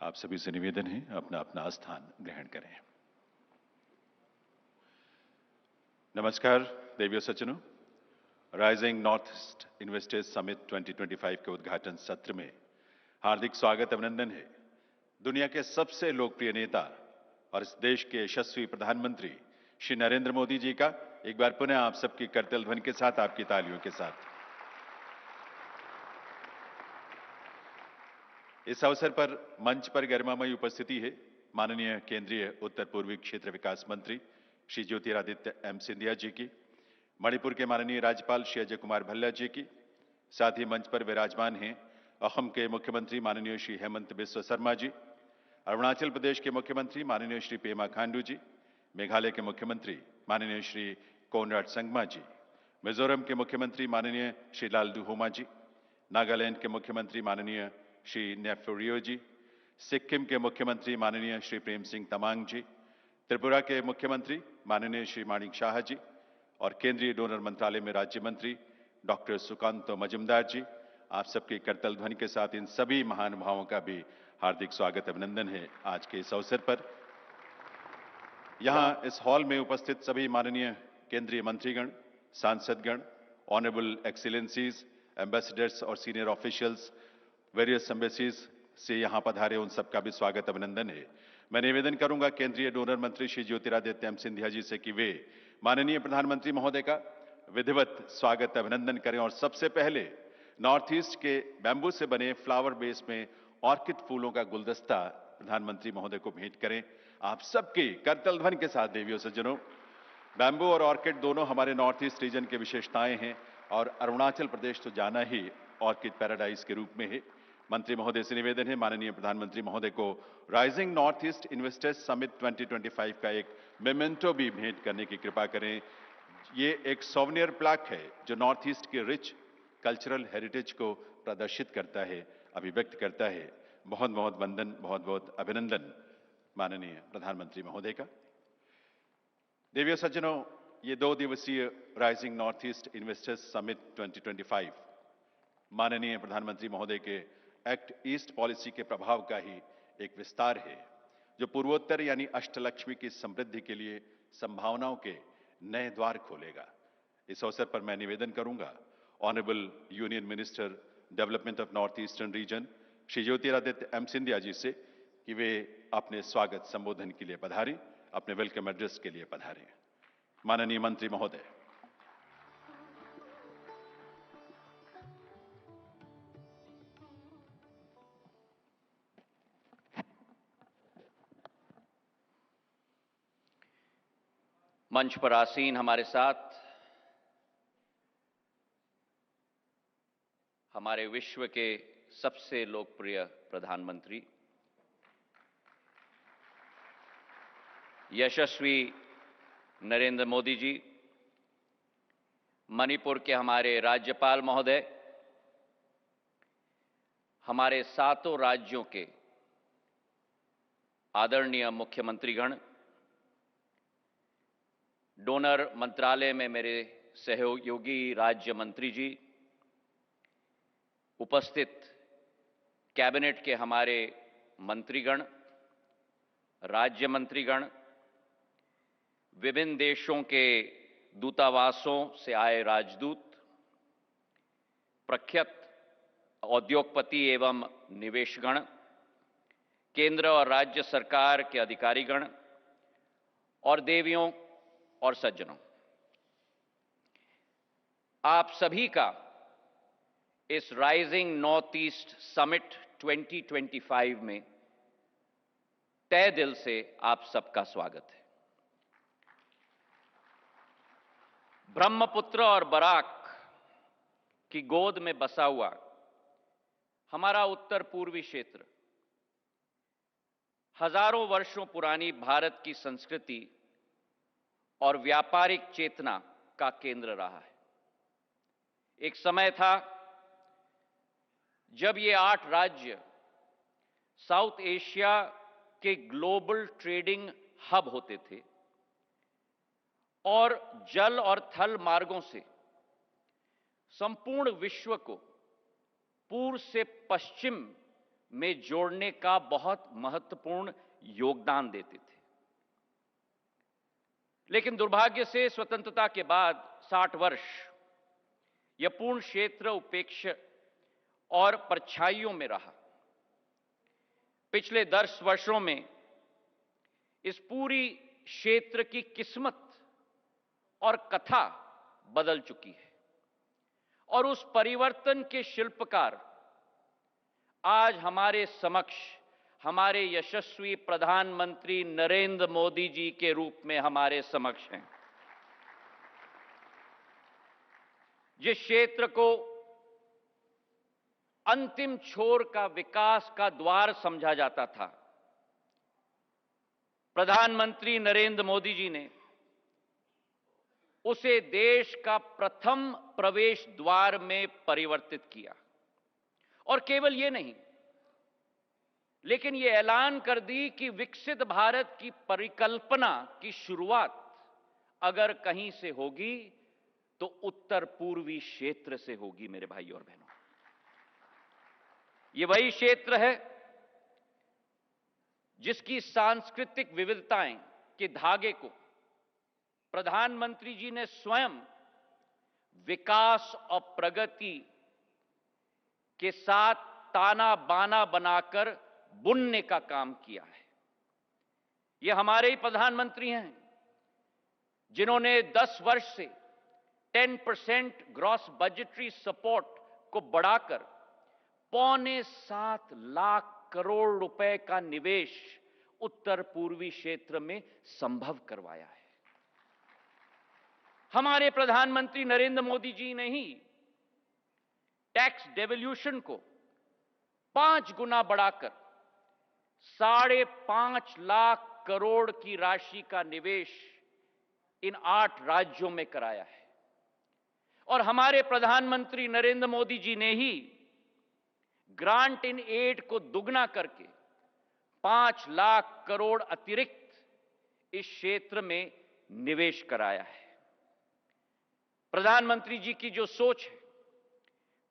आप सभी से निवेदन है अपना अपना स्थान ग्रहण करें। नमस्कार देवियों सज्जनों, rising north east investors summit 2025 के उद्घाटन सत्र में हार्दिक स्वागत अभिनंदन है। दुनिया के सबसे लोकप्रिय नेता और इस देश के यशस्वी प्रधानमंत्री श्री नरेंद्र मोदी जी का एक बार पुनः आप सबकी करतल ध्वनि के साथ, आपकी तालियों के साथ। इस अवसर पर मंच पर गरिमामयी उपस्थिति है माननीय केंद्रीय उत्तर पूर्वी क्षेत्र विकास मंत्री श्री ज्योतिरादित्य एम सिंधिया जी की, मणिपुर के माननीय राज्यपाल श्री अजय कुमार भल्ला जी की, साथ ही मंच पर विराजमान हैं असम के मुख्यमंत्री माननीय श्री हेमंत बिस्वा शर्मा जी, अरुणाचल प्रदेश के मुख्यमंत्री माननीय श्री पेमा खांडू जी, मेघालय के मुख्यमंत्री माननीय श्री कोनराड संगमा जी, मिजोरम के मुख्यमंत्री माननीय श्री लालदू होमा जी, नागालैंड के मुख्यमंत्री माननीय श्री नेफ्यू रियो जी, सिक्किम के मुख्यमंत्री माननीय श्री प्रेम सिंह तमांग जी, त्रिपुरा के मुख्यमंत्री माननीय श्री माणिक शाह जी और केंद्रीय डोनर मंत्रालय में राज्य मंत्री डॉक्टर सुकांतो मजुमदार जी, आप सबकी करतल ध्वनि के साथ इन सभी महानुभावों का भी हार्दिक स्वागत अभिनंदन है। आज के इस अवसर पर यहां इस हॉल में उपस्थित सभी माननीय केंद्रीय मंत्रीगण, सांसदगण, ऑनरेबल एक्सीलेंसीज, एम्बेसडर्स और सीनियर ऑफिशियल्स वेरियस एम्बेसीज से यहां पधारे, उन सबका भी स्वागत अभिनंदन है। मैं निवेदन करूंगा केंद्रीय डोनर मंत्री श्री ज्योतिरादित्य एम सिंधिया जी से कि वे माननीय प्रधानमंत्री महोदय का विधिवत स्वागत अभिनंदन करें और सबसे पहले नॉर्थ ईस्ट के बैम्बू से बने फ्लावर बेस में ऑर्किड फूलों का गुलदस्ता प्रधानमंत्री महोदय को भेंट करें। आप सबकी करतल ध्वनि के साथ देवियों सज्जनों, बैम्बू और ऑर्किड दोनों हमारे नॉर्थ ईस्ट रीजन के विशेषताएं हैं और अरुणाचल प्रदेश तो जाना ही ऑर्किड पैराडाइज के रूप में है। मंत्री महोदय से निवेदन है माननीय प्रधानमंत्री महोदय को rising north east investors summit 2025 का एक मेमेंटो भी भेंट करने की कृपा करें। ये एक सोवेनियर प्लाक है जो नॉर्थ ईस्ट के रिच कल्चरल हेरिटेज को प्रदर्शित करता है, अभिव्यक्त करता है। बहुत बहुत वंदन, बहुत बहुत अभिनंदन माननीय प्रधानमंत्री महोदय का। देवियों सज्जनों, ये 2 दिवसीय rising north east investors summit 2025 माननीय प्रधानमंत्री महोदय के एक्ट ईस्ट पॉलिसी के प्रभाव का ही एक विस्तार है जो पूर्वोत्तर यानी अष्टलक्ष्मी की समृद्धि के लिए संभावनाओं के नए द्वार खोलेगा। इस अवसर पर मैं निवेदन करूंगा honourable union minister development of north eastern region Shri Jyotiraditya M Scindia ji से कि वे अपने स्वागत संबोधन के लिए पधारें, अपने वेलकम एड्रेस के लिए पधारें। माननीय मंत्री महोदय। मंच पर आसीन हमारे साथ हमारे विश्व के सबसे लोकप्रिय प्रधानमंत्री, यशस्वी नरेंद्र मोदी जी, मणिपुर के हमारे राज्यपाल महोदय, हमारे 7 राज्यों के आदरणीय मुख्यमंत्रीगण, डोनर मंत्रालय में मेरे सहयोगी राज्य मंत्री जी, उपस्थित कैबिनेट के हमारे मंत्रीगण, राज्य मंत्रीगण, विभिन्न देशों के दूतावासों से आए राजदूत, प्रख्यात उद्योगपति एवं निवेशगण, केंद्र और राज्य सरकार के अधिकारीगण और देवियों और सज्जनों, आप सभी का इस राइजिंग नॉर्थ ईस्ट समिट 2025 में तहे दिल से आप सबका स्वागत है। ब्रह्मपुत्र और बराक की गोद में बसा हुआ हमारा उत्तर पूर्वी क्षेत्र हजारों वर्षों पुरानी भारत की संस्कृति और व्यापारिक चेतना का केंद्र रहा है। एक समय था जब ये 8 राज्य साउथ एशिया के ग्लोबल ट्रेडिंग हब होते थे और जल और थल मार्गों से संपूर्ण विश्व को पूर्व से पश्चिम में जोड़ने का बहुत महत्वपूर्ण योगदान देते थे। लेकिन दुर्भाग्य से स्वतंत्रता के बाद 60 वर्ष यह पूर्ण क्षेत्र उपेक्षा और परछाइयों में रहा। पिछले 10 वर्षों में इस पूरी क्षेत्र की किस्मत और कथा बदल चुकी है और उस परिवर्तन के शिल्पकार आज हमारे समक्ष हमारे यशस्वी प्रधानमंत्री नरेंद्र मोदी जी के रूप में हमारे समक्ष हैं। जिस क्षेत्र को अंतिम छोर का विकास का द्वार समझा जाता था, प्रधानमंत्री नरेंद्र मोदी जी ने उसे देश का प्रथम प्रवेश द्वार में परिवर्तित किया। और केवल ये नहीं, लेकिन ये ऐलान कर दी कि विकसित भारत की परिकल्पना की शुरुआत अगर कहीं से होगी तो उत्तर पूर्वी क्षेत्र से होगी। मेरे भाई और बहनों, ये वही क्षेत्र है जिसकी सांस्कृतिक विविधताएं के धागे को प्रधानमंत्री जी ने स्वयं विकास और प्रगति के साथ ताना बाना बनाकर बुनने का काम किया है। ये हमारे ही प्रधानमंत्री हैं जिन्होंने 10 वर्ष से 10% ग्रॉस बजटरी सपोर्ट को बढ़ाकर 6.25 लाख करोड़ रुपए का निवेश उत्तर पूर्वी क्षेत्र में संभव करवाया है। हमारे प्रधानमंत्री नरेंद्र मोदी जी ने ही टैक्स डेवल्यूशन को 5 गुना बढ़ाकर 5.5 लाख करोड़ की राशि का निवेश इन 8 राज्यों में कराया है। और हमारे प्रधानमंत्री नरेंद्र मोदी जी ने ही ग्रांट इन एड को दुगना करके 5 लाख करोड़ अतिरिक्त इस क्षेत्र में निवेश कराया है। प्रधानमंत्री जी की जो सोच है,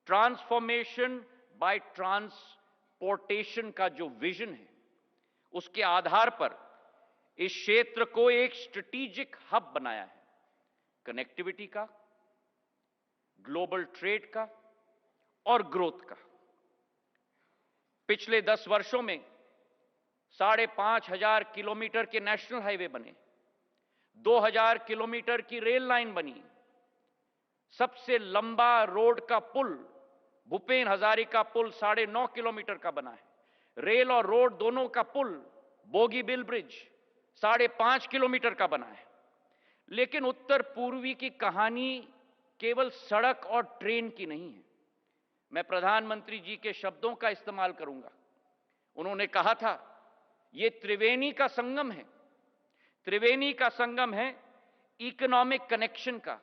ट्रांसफॉर्मेशन बाय ट्रांसपोर्टेशन का जो विजन है, उसके आधार पर इस क्षेत्र को एक स्ट्रेटेजिक हब बनाया है, कनेक्टिविटी का, ग्लोबल ट्रेड का और ग्रोथ का। पिछले 10 वर्षों में 5,500 किलोमीटर के नेशनल हाईवे बने, 2,000 किलोमीटर की रेल लाइन बनी, सबसे लंबा रोड का पुल भूपेन हजारिका पुल 9.5 किलोमीटर का बना है। रेल और रोड दोनों का पुल बोगीबिल ब्रिज 5.5 किलोमीटर का बना है। लेकिन उत्तर पूर्वी की कहानी केवल सड़क और ट्रेन की नहीं है। मैं प्रधानमंत्री जी के शब्दों का इस्तेमाल करूंगा। उन्होंने कहा था, यह त्रिवेणी का संगम है। त्रिवेणी का संगम है इकोनॉमिक कनेक्शन का,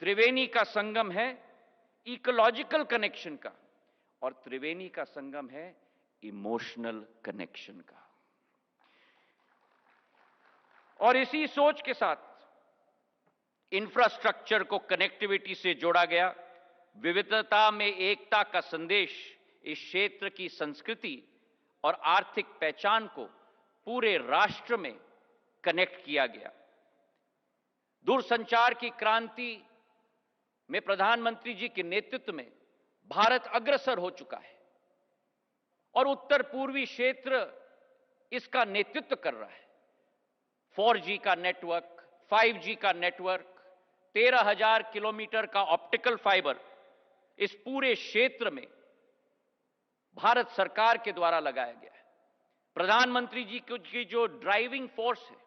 त्रिवेणी का संगम है इकोलॉजिकल कनेक्शन का, और त्रिवेणी का संगम है इमोशनल कनेक्शन का। और इसी सोच के साथ इंफ्रास्ट्रक्चर को कनेक्टिविटी से जोड़ा गया। विविधता में एकता का संदेश इस क्षेत्र की संस्कृति और आर्थिक पहचान को पूरे राष्ट्र में कनेक्ट किया गया। दूरसंचार की क्रांति में प्रधानमंत्री जी के नेतृत्व में भारत अग्रसर हो चुका है और उत्तर पूर्वी क्षेत्र इसका नेतृत्व कर रहा है। 4G का नेटवर्क, 5G का नेटवर्क, 13,000 किलोमीटर का ऑप्टिकल फाइबर इस पूरे क्षेत्र में भारत सरकार के द्वारा लगाया गया है। प्रधानमंत्री जी की जो ड्राइविंग फोर्स है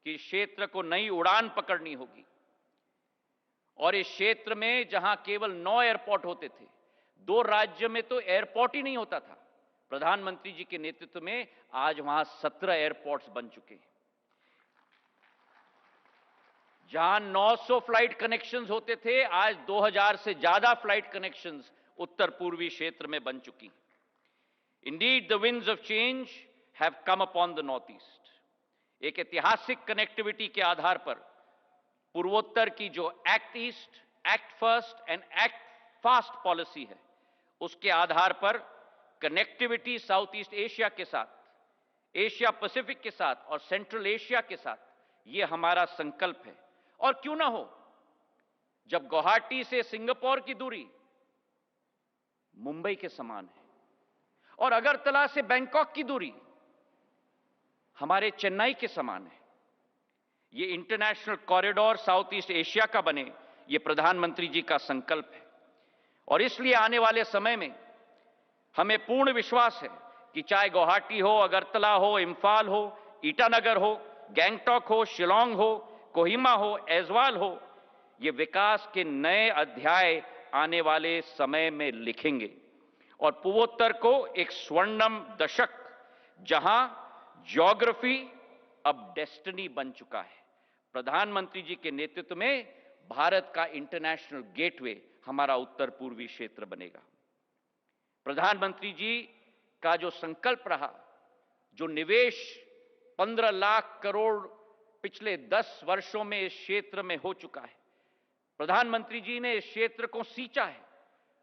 कि इस क्षेत्र को नई उड़ान पकड़नी होगी, और इस क्षेत्र में जहां केवल 9 एयरपोर्ट होते थे, 2 राज्य में तो एयरपोर्ट ही नहीं होता था, प्रधानमंत्री जी के नेतृत्व में आज वहां 17 एयरपोर्ट्स बन चुके हैं। जहां 900 फ्लाइट कनेक्शंस होते थे, आज 2000 से ज्यादा फ्लाइट कनेक्शंस उत्तर पूर्वी क्षेत्र में बन चुकी हैं। Indeed the winds of change have come upon the north east. एक ऐतिहासिक कनेक्टिविटी के आधार पर पूर्वोत्तर की जो act east, act first and act fast policy है, उसके आधार पर कनेक्टिविटी साउथ ईस्ट एशिया के साथ, एशिया पैसिफिक के साथ और सेंट्रल एशिया के साथ, यह हमारा संकल्प है। और क्यों ना हो, जब गुवाहाटी से सिंगापुर की दूरी मुंबई के समान है और अगरतला से बैंकॉक की दूरी हमारे चेन्नई के समान है, ये international corridor south east Asia का बने, ये प्रधानमंत्री जी का संकल्प है। और इसलिए आने वाले समय में हमें पूर्ण विश्वास है कि चाहे गुवाहाटी हो, अगरतला हो, इम्फाल हो, ईटानगर हो, गैंगटॉक हो, शिलोंग हो, कोहिमा हो, ऐजवाल हो, ये विकास के नए अध्याय आने वाले समय में लिखेंगे और पूर्वोत्तर को एक स्वर्णिम दशक, जहां ज्योग्राफी अब डेस्टिनी बन चुका है, प्रधानमंत्री जी के नेतृत्व में भारत का इंटरनेशनल गेटवे हमारा उत्तर पूर्वी क्षेत्र बनेगा। प्रधानमंत्री जी का जो संकल्प रहा, जो निवेश 15 लाख करोड़ पिछले 10 वर्षों में इस क्षेत्र में हो चुका है, प्रधानमंत्री जी ने इस क्षेत्र को सींचा है।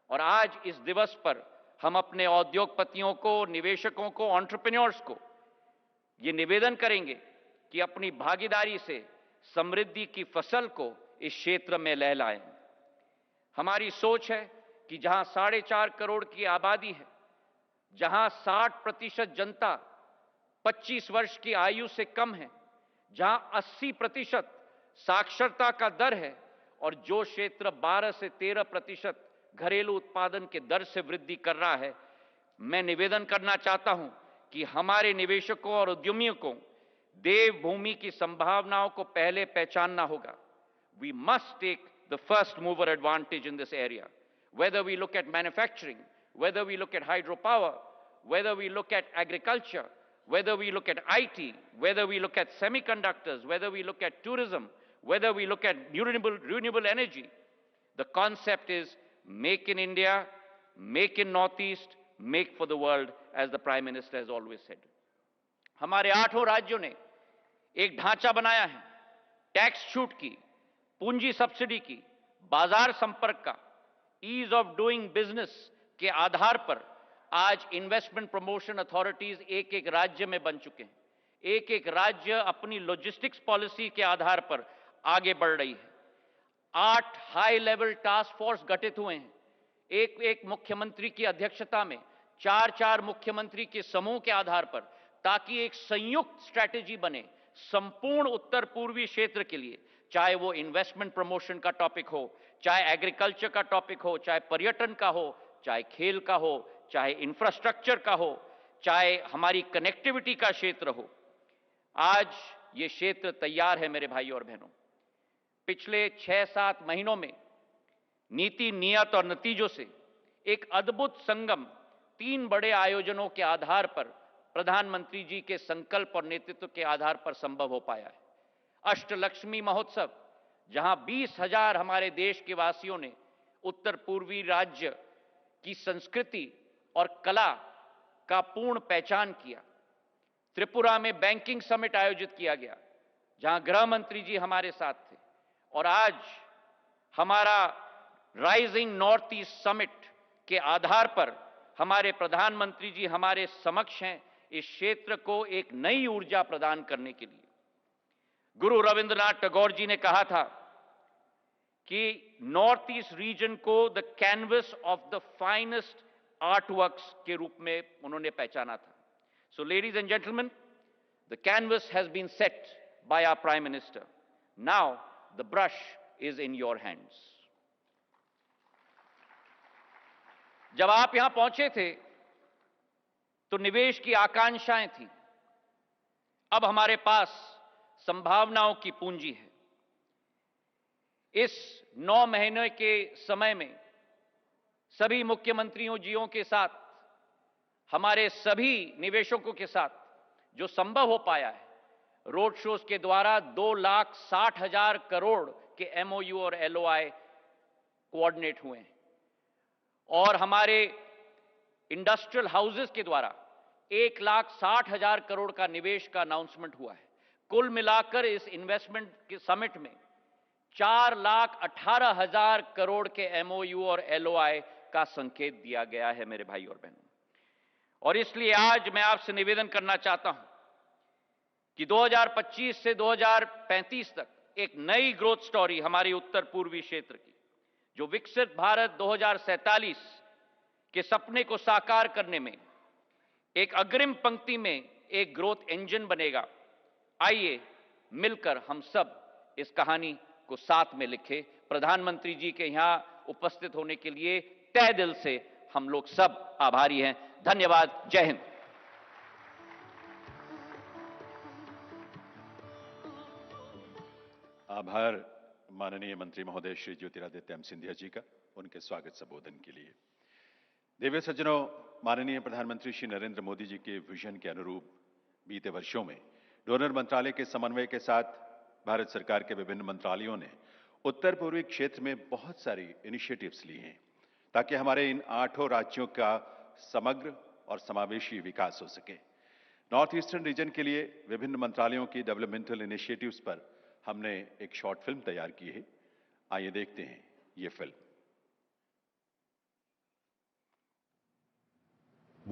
और आज इस दिवस पर हम अपने उद्योगपतियों को, निवेशकों को, एंटरप्रेन्योर्स को ये निवेदन करेंगे कि अपनी भागीदारी से समृद्धि की फसल को इस क्षेत्र में लहलाएं। हमारी सोच है कि जहां 4.5 करोड़ की आबादी है, जहां 60% जनता 25 वर्ष की आयु से कम है, जहां 80% साक्षरता का दर है और जो क्षेत्र 12 से 13% घरेलू उत्पादन के दर से वृद्धि कर रहा है, मैं निवेदन करना चाहता हूं कि हमारे निवेशकों और उद्यमियों को देवभूमि की संभावनाओं को पहले पहचानना होगा। We must take the first mover advantage in this area. Whether we look at manufacturing, whether we look at hydropower, whether we look at agriculture, whether we look at IT, whether we look at semiconductors, whether we look at tourism, whether we look at renewable energy, the concept is make in India, make in Northeast, make for the world, as the Prime Minister has always said. हमारे 8 राज्यों ने एक ढांचा बनाया है, tax छूट की, पूंजी सब्सिडी की, बाजार संपर्क का, ईज ऑफ डूइंग बिजनेस के आधार पर आज इन्वेस्टमेंट प्रमोशन अथॉरिटीज एक एक राज्य में बन चुके हैं। एक एक राज्य अपनी लॉजिस्टिक्स पॉलिसी के आधार पर आगे बढ़ रही है। 8 हाई लेवल टास्क फोर्स गठित हुए हैं, एक एक मुख्यमंत्री की अध्यक्षता में 4 मुख्यमंत्री के समूह के आधार पर, ताकि एक संयुक्त स्ट्रैटेजी बने संपूर्ण उत्तर पूर्वी क्षेत्र के लिए, चाहे वो इन्वेस्टमेंट प्रमोशन का टॉपिक हो, चाहे एग्रीकल्चर का टॉपिक हो, चाहे पर्यटन का हो, चाहे खेल का हो, चाहे इंफ्रास्ट्रक्चर का हो, चाहे हमारी कनेक्टिविटी का क्षेत्र हो। आज ये क्षेत्र तैयार है मेरे भाई और बहनों। पिछले 6-7 महीनों में नीति, नियत और नतीजों से एक अद्भुत संगम 3 बड़े आयोजनों के आधार पर, प्रधानमंत्री जी के संकल्प और नेतृत्व के आधार पर संभव हो पाया है। अष्टलक्ष्मी महोत्सव, जहां 20,000 हमारे देश के वासियों ने उत्तर पूर्वी राज्य की संस्कृति और कला का पूर्ण पहचान किया। त्रिपुरा में बैंकिंग समिट आयोजित किया गया, जहां गृह मंत्री जी हमारे साथ थे। और आज हमारा राइजिंग नॉर्थ ईस्ट समिट के आधार पर हमारे प्रधानमंत्री जी हमारे समक्ष हैं, इस क्षेत्र को एक नई ऊर्जा प्रदान करने के लिए। गुरु रविंद्रनाथ टैगोर जी ने कहा था कि नॉर्थ ईस्ट रीजन को the canvas of the finest artworks के रूप में उन्होंने पहचाना था। So ladies and gentleman, the canvas has been set by our prime minister. Now the brush is in your hands. जब आप यहां पहुंचे थे तो निवेश की आकांक्षाएं थी, अब हमारे पास संभावनाओं की पूंजी है। इस 9 महीने के समय में सभी मुख्यमंत्रियों जियों के साथ, हमारे सभी निवेशकों के साथ जो संभव हो पाया है, रोड शोज के द्वारा 2,60,000 करोड़ के एमओयू और एलओआई कोऑर्डिनेट हुए हैं, और हमारे इंडस्ट्रियल हाउसेस के द्वारा 1,60,000 करोड़ का निवेश का अनाउंसमेंट हुआ है। कुल मिलाकर इस इन्वेस्टमेंट के समिट में 4,18,000 करोड़ के एमओयू और एलओआई का संकेत दिया गया है मेरे भाई और बहनों। और इसलिए आज मैं आपसे निवेदन करना चाहता हूं कि 2025 से 2035 तक एक नई ग्रोथ स्टोरी हमारी उत्तर पूर्वी क्षेत्र की, जो विकसित भारत 2047 के सपने को साकार करने में एक अग्रिम पंक्ति में एक ग्रोथ इंजन बनेगा। आइए मिलकर हम सब इस कहानी को साथ में लिखें। प्रधानमंत्री जी के यहां उपस्थित होने के लिए तहे दिल से हम लोग सब आभारी हैं। धन्यवाद। जय हिंद। आभार माननीय मंत्री महोदय श्री ज्योतिरादित्य एम सिंधिया जी का उनके स्वागत संबोधन के लिए। दिव्य सज्जनों, माननीय प्रधानमंत्री श्री नरेंद्र मोदी जी के विजन के अनुरूप बीते वर्षों में डोनर मंत्रालय के समन्वय के साथ भारत सरकार के विभिन्न मंत्रालयों ने उत्तर पूर्वी क्षेत्र में बहुत सारी इनिशिएटिव्स लिए हैं ताकि हमारे इन 8 राज्यों का समग्र और समावेशी विकास हो सके। नॉर्थ ईस्टर्न रीजन के लिए विभिन्न मंत्रालयों की डेवलपमेंटल इनिशिएटिव्स पर हमने एक शॉर्ट फिल्म तैयार की है। आइए देखते हैं ये film.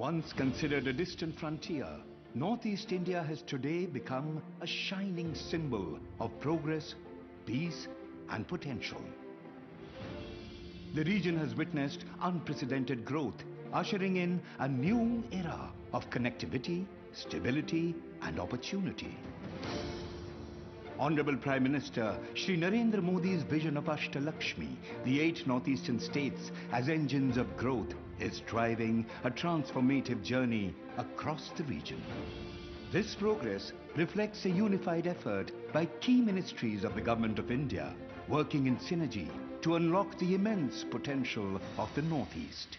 Once considered a distant frontier, Northeast India has today become a shining symbol of progress, peace and potential. The region has witnessed unprecedented growth, ushering in a new era of connectivity, stability and opportunity. Honorable Prime Minister Shri Narendra Modi's vision of Ashtalakshmi, the 8 northeastern states as engines of growth, is driving a transformative journey across the region. This progress reflects a unified effort by key ministries of the Government of India, working in synergy to unlock the immense potential of the Northeast.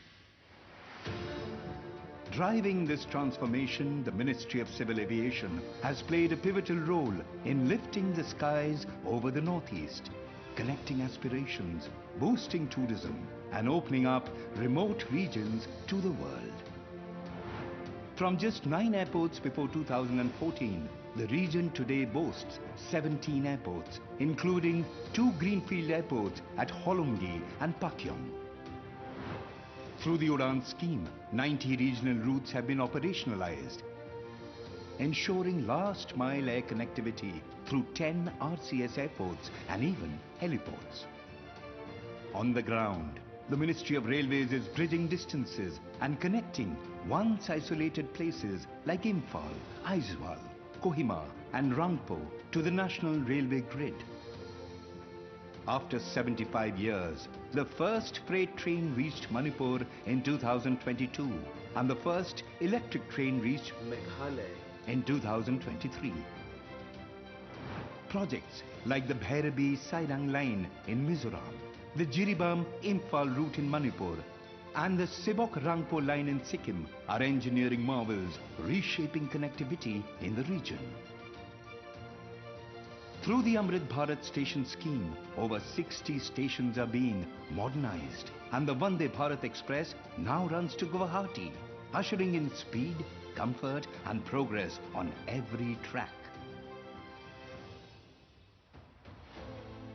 Driving this transformation, the Ministry of Civil Aviation has played a pivotal role in lifting the skies over the Northeast, connecting aspirations, boosting tourism, and opening up remote regions to the world. From just 9 airports before 2014, the region today boasts 17 airports, including 2 greenfield airports at Holungi and Pakyong. Through the Udan scheme, 90 regional routes have been operationalized, ensuring last mile air connectivity through 10 RCS airports and even heliports. On the ground, the Ministry of Railways is bridging distances and connecting once isolated places like Imphal, Aizawl, Kohima and Rangpo to the national railway grid. After 75 years, the first freight train reached Manipur in 2022 and the first electric train reached Meghalaya in 2023. Projects like the Bhairabi-Sairang line in Mizoram, the Jiribam-Imphal route in Manipur and the Sibok-Rangpo line in Sikkim are engineering marvels reshaping connectivity in the region. Through the Amrit Bharat station scheme, over 60 stations are being modernized and the Vande Bharat Express now runs to Guwahati, ushering in speed, comfort and progress on every track.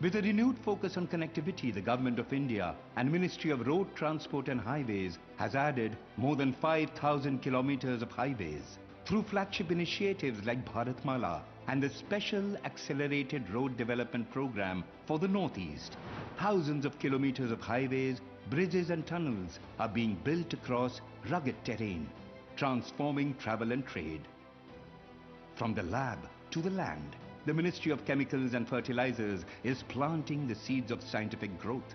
With a renewed focus on connectivity, the Government of India and Ministry of Road Transport and Highways has added more than 5,000 kilometers of highways. Through flagship initiatives like Bharatmala and the Special Accelerated Road Development Program for the Northeast, thousands of kilometers of highways, bridges and tunnels are being built across rugged terrain, transforming travel and trade. From the lab to the land, the Ministry of Chemicals and Fertilizers is planting the seeds of scientific growth.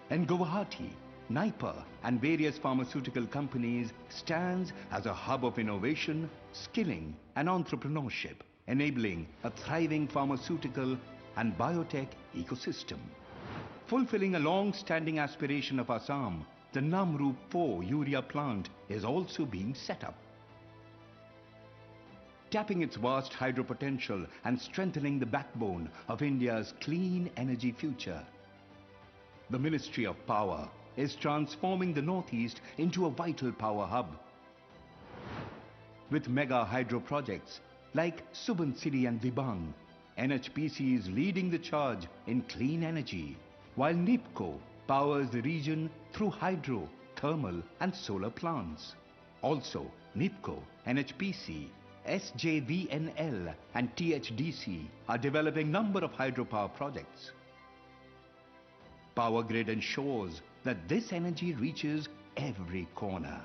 In Guwahati, Naipa and various pharmaceutical companies stands as a hub of innovation, skilling and entrepreneurship, enabling a thriving pharmaceutical and biotech ecosystem. Fulfilling a long-standing aspiration of Assam, the Namrup 4 urea plant is also being set up. Tapping its vast hydro potential and strengthening the backbone of India's clean energy future, the Ministry of Power is transforming the Northeast into a vital power hub. With mega hydro projects like Subansiri and Dibang, NHPC is leading the charge in clean energy, while NIPCO powers the region through hydro, thermal and solar plants. Also, NIPCO, NHPC, SJVNL and THDC are developing number of hydropower projects. Power Grid ensures that this energy reaches every corner.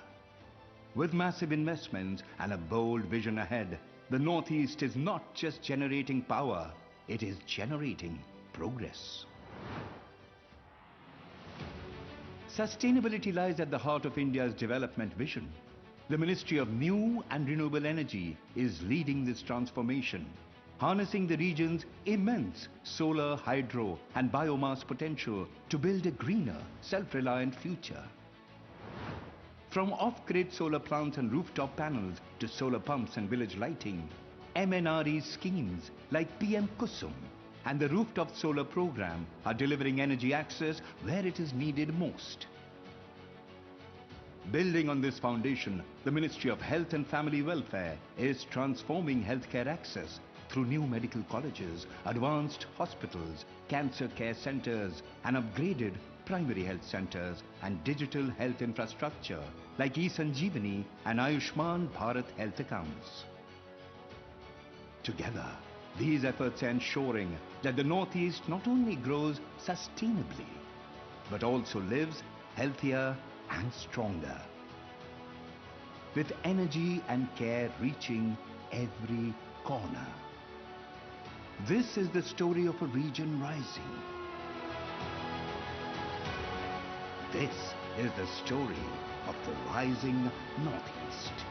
With massive investments and a bold vision ahead, the Northeast is not just generating power, it is generating progress. Sustainability lies at the heart of India's development vision. The Ministry of New and Renewable Energy is leading this transformation, harnessing the region's immense solar, hydro and biomass potential to build a greener, self-reliant future. From off-grid solar plants and rooftop panels to solar pumps and village lighting, MNRE schemes like PM Kusum and the rooftop solar program are delivering energy access where it is needed most. Building on this foundation, the Ministry of Health and Family Welfare is transforming healthcare access through new medical colleges, advanced hospitals, cancer care centers, and upgraded primary health centers and digital health infrastructure like eSanjeevani and Ayushman Bharat health accounts. Together, these efforts are ensuring that the Northeast not only grows sustainably, but also lives healthier and stronger. With energy and care reaching every corner. This is the story of a region rising. This is the story of the rising Northeast.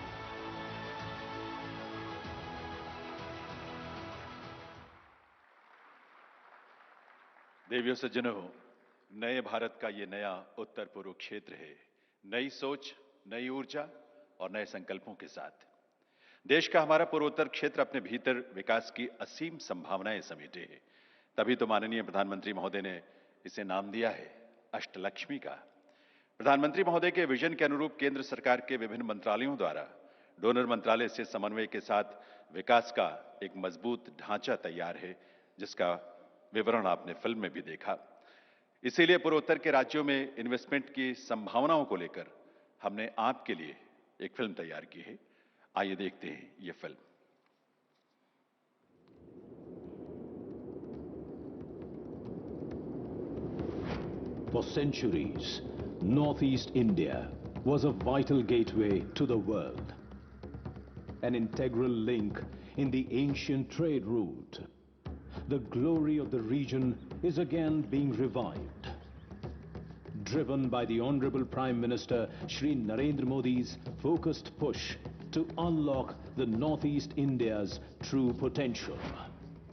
देवियों सज्जनों, नए भारत का ये नया उत्तर पूर्व क्षेत्र है, नई सोच, नई ऊर्जा और नए संकल्पों के साथ। देश का हमारा पूर्वोत्तर क्षेत्र अपने भीतर विकास की असीम संभावनाएं समेटे है। तभी तो माननीय प्रधानमंत्री महोदय ने इसे नाम दिया है अष्टलक्ष्मी का। प्रधानमंत्री महोदय के विजन के अनुरूप केंद्र सरकार के विभिन्न मंत्रालयों द्वारा डोनर मंत्रालय से समन्वय के साथ विकास का एक मजबूत ढांचा तैयार है, जिसका विवरण आपने फिल्म में भी देखा। इसीलिए पूर्वोत्तर के राज्यों में इन्वेस्टमेंट की संभावनाओं को लेकर हमने आपके लिए एक फिल्म तैयार की है। आइए देखते हैं ये film. For centuries, Northeast India was a vital gateway to the world, an integral link in the ancient trade route. The glory of the region is again being revived. Driven by the Honorable Prime Minister Shri Narendra Modi's focused push to unlock the Northeast India's true potential.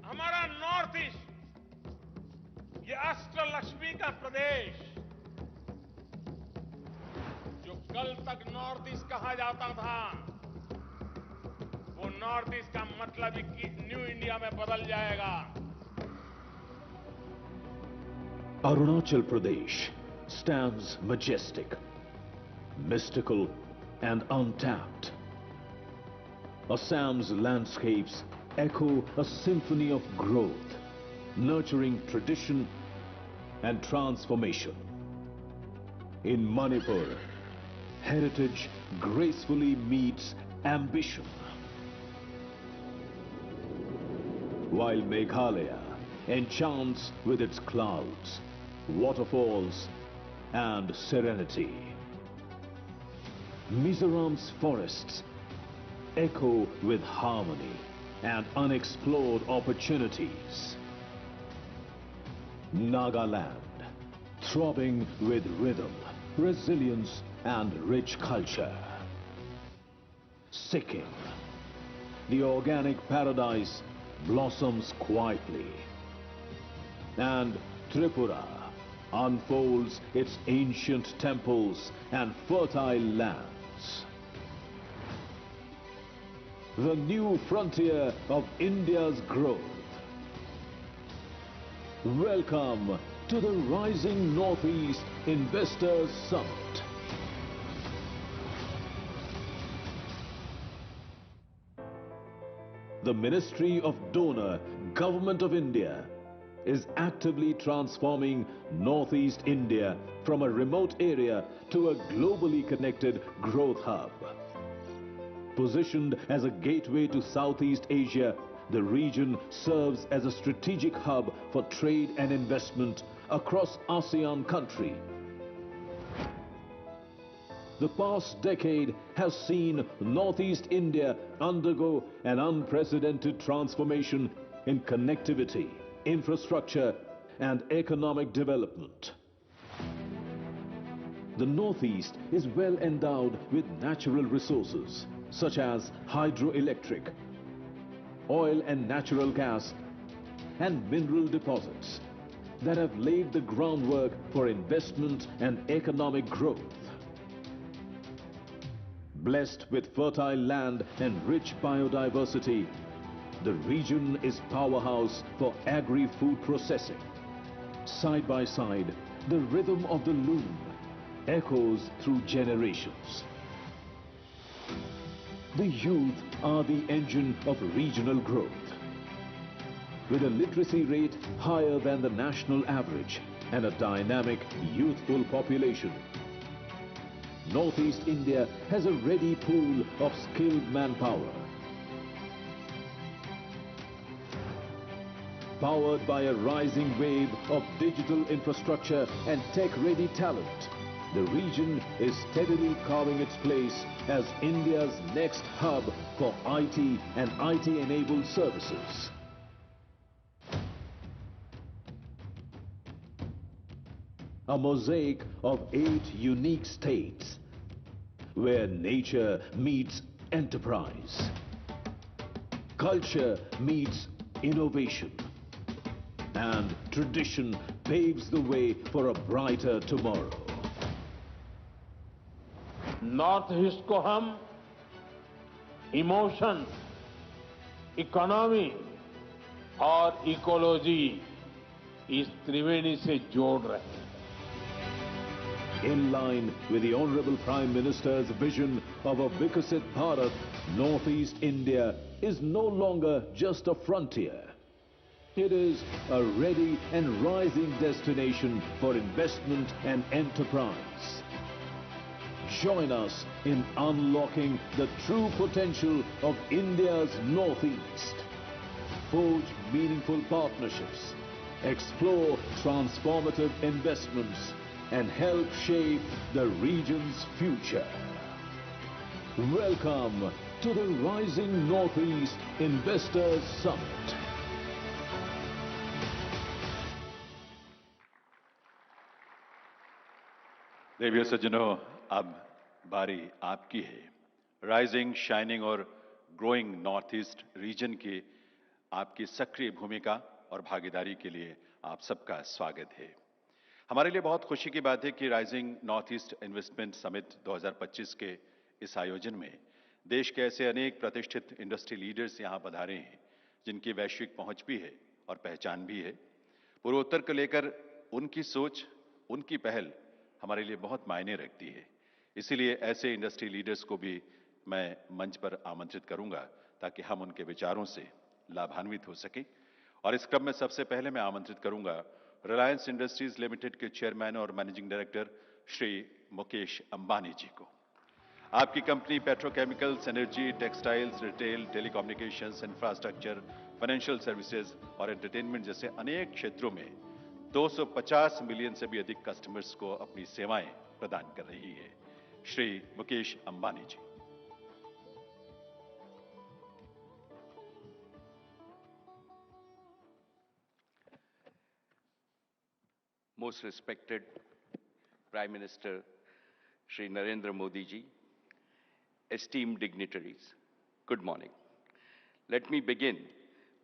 हमारा north east, ये अष्टलक्ष्मी का प्रदेश, जो कल तक north east कहा जाता था, वो नॉर्थ ईस्ट का मतलब ही कि न्यू इंडिया में बदल जाएगा। Arunachal Pradesh stands majestic, mystical and untapped. Assam's landscapes echo a symphony of growth, nurturing tradition and transformation. In Manipur, heritage gracefully meets ambition. While Meghalaya enchants with its clouds, waterfalls and serenity. Mizoram's forests echo with harmony and unexplored opportunities. Nagaland, throbbing with rhythm, resilience and rich culture. Sikkim, the organic paradise blossoms quietly. And Tripura unfolds its ancient temples and fertile lands. The new frontier of India's growth. Welcome to the Rising Northeast Investors Summit. The Ministry of Donor, Government of India, is actively transforming Northeast India from a remote area to a globally connected growth hub. Positioned as a gateway to Southeast Asia, the region serves as a strategic hub for trade and investment across ASEAN countries. The past decade has seen Northeast India undergo an unprecedented transformation in connectivity, infrastructure, and economic development. The Northeast is well endowed with natural resources such as hydroelectric, oil and natural gas, and mineral deposits that have laid the groundwork for investment and economic growth. Blessed with fertile land and rich biodiversity, the region is powerhouse for agri-food processing. Side by side, the rhythm of the loom echoes through generations. The youth are the engine of regional growth. With a literacy rate higher than the national average and a dynamic, youthful population, Northeast India has a ready pool of skilled manpower. Powered by a rising wave of digital infrastructure and tech-ready talent, the region is steadily carving its place as India's next hub for IT and IT-enabled services. A mosaic of 8 unique states where nature meets enterprise, culture meets innovation, and tradition paves the way for a brighter tomorrow. North east को हम emotions, economy और ecology इस त्रिवेणी से जोड़ रहे हैं. In line with the Honorable Prime Minister's vision of a Vikasit Bharat, Northeast India is no longer just a frontier. It is a ready and rising destination for investment and enterprise. Join us in unlocking the true potential of India's Northeast. Forge meaningful partnerships, explore transformative investments, and help shape the region's future. Welcome to the Rising Northeast Investors Summit. देवियों सज्जनों, अब बारी आपकी है. Rising, shining और growing north east reason की आपकी सक्रिय भूमिका और भागीदारी के लिए आप सबका स्वागत है. हमारे लिए बहुत खुशी की बात है कि rising north east investment summit 2025 के इस आयोजन में देश के ऐसे अनेक प्रतिष्ठित इंडस्ट्री लीडर्स यहां पधारे हैं जिनकी वैश्विक पहुंच भी है और पहचान भी है. पूर्वोत्तर को लेकर उनकी सोच, उनकी पहल हमारे लिए बहुत मायने रखती है. इसीलिए ऐसे इंडस्ट्री लीडर्स को भी मैं मंच पर आमंत्रित करूंगा ताकि हम उनके विचारों से लाभान्वित हो सकें. और इस क्रम में सबसे पहले मैं आमंत्रित करूंगा रिलायंस इंडस्ट्रीज लिमिटेड के चेयरमैन और मैनेजिंग डायरेक्टर श्री मुकेश अंबानी जी को. आपकी company petrochemicals, energy, textiles, retail, telecommunications, infrastructure, financial services और एंटरटेनमेंट जैसे अनेक क्षेत्रों में 250 मिलियन से भी अधिक कस्टमर्स को अपनी सेवाएं प्रदान कर रही है. श्री मुकेश अंबानी जी. Most respected Prime Minister Shri Narendra Modi ji, esteemed dignitaries, good morning. Let me begin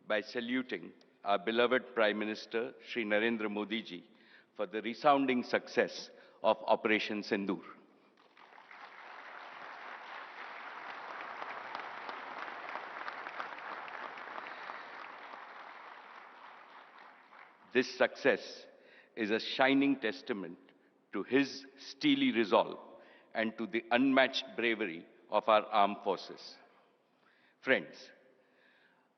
by saluting our beloved Prime Minister Shri Narendra Modi ji for the resounding success of Operation Sindoor. This success is a shining testament to his steely resolve and to the unmatched bravery of our armed forces. Friends,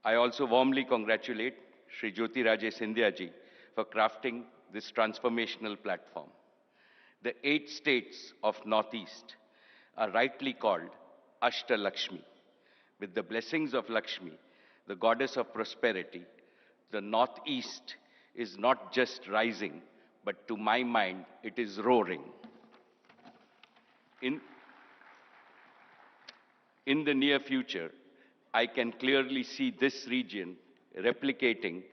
I also warmly congratulate Shri Jyotiraje Scindia ji for crafting this transformational platform. The 8 states of Northeast are rightly called Ashtalakshmi, With the blessings of Lakshmi, the goddess of prosperity, the Northeast is not just rising, but to my mind, it is roaring. In the near future, I can clearly see this region replicating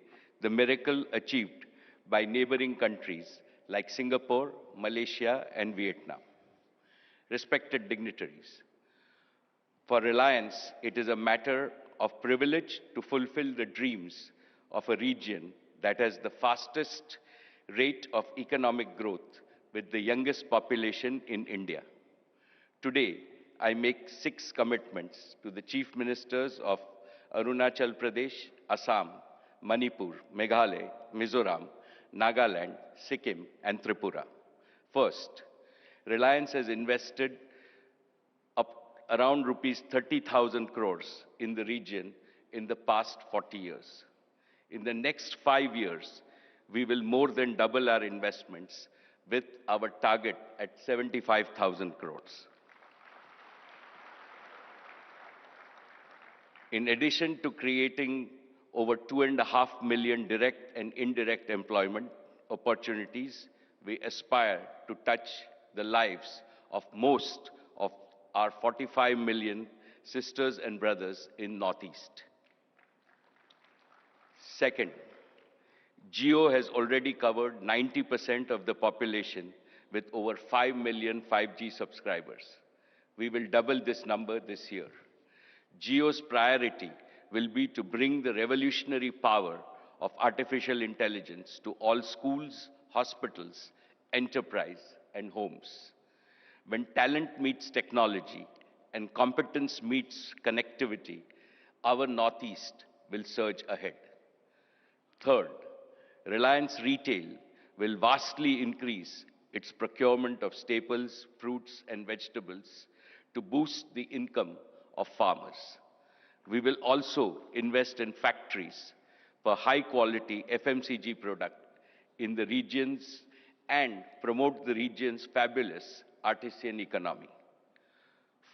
the miracle achieved by neighboring countries like Singapore, Malaysia, and Vietnam. Respected dignitaries, for Reliance, it is a matter of privilege to fulfill the dreams of a region that has the fastest rate of economic growth with the youngest population in India. Today, I make 6 commitments to the Chief Ministers of Arunachal Pradesh, Assam, Manipur, Meghalaya, Mizoram, Nagaland, Sikkim, and Tripura. First, Reliance has invested around rupees 30,000 crores in the region in the past 40 years. In the next 5 years, we will more than double our investments with our target at 75,000 crores. In addition to creating over 2.5 million direct and indirect employment opportunities, we aspire to touch the lives of most of our 45 million sisters and brothers in Northeast. Second, Jio has already covered 90% of the population with over 5 million 5G subscribers. We will double this number this year. Jio's priority will be to bring the revolutionary power of artificial intelligence to all schools, hospitals, enterprise, and homes. When talent meets technology and competence meets connectivity, our Northeast will surge ahead. Third, Reliance Retail will vastly increase its procurement of staples, fruits, and vegetables to boost the income of farmers. We will also invest in factories for high-quality FMCG product in the regions and promote the region's fabulous artisan economy.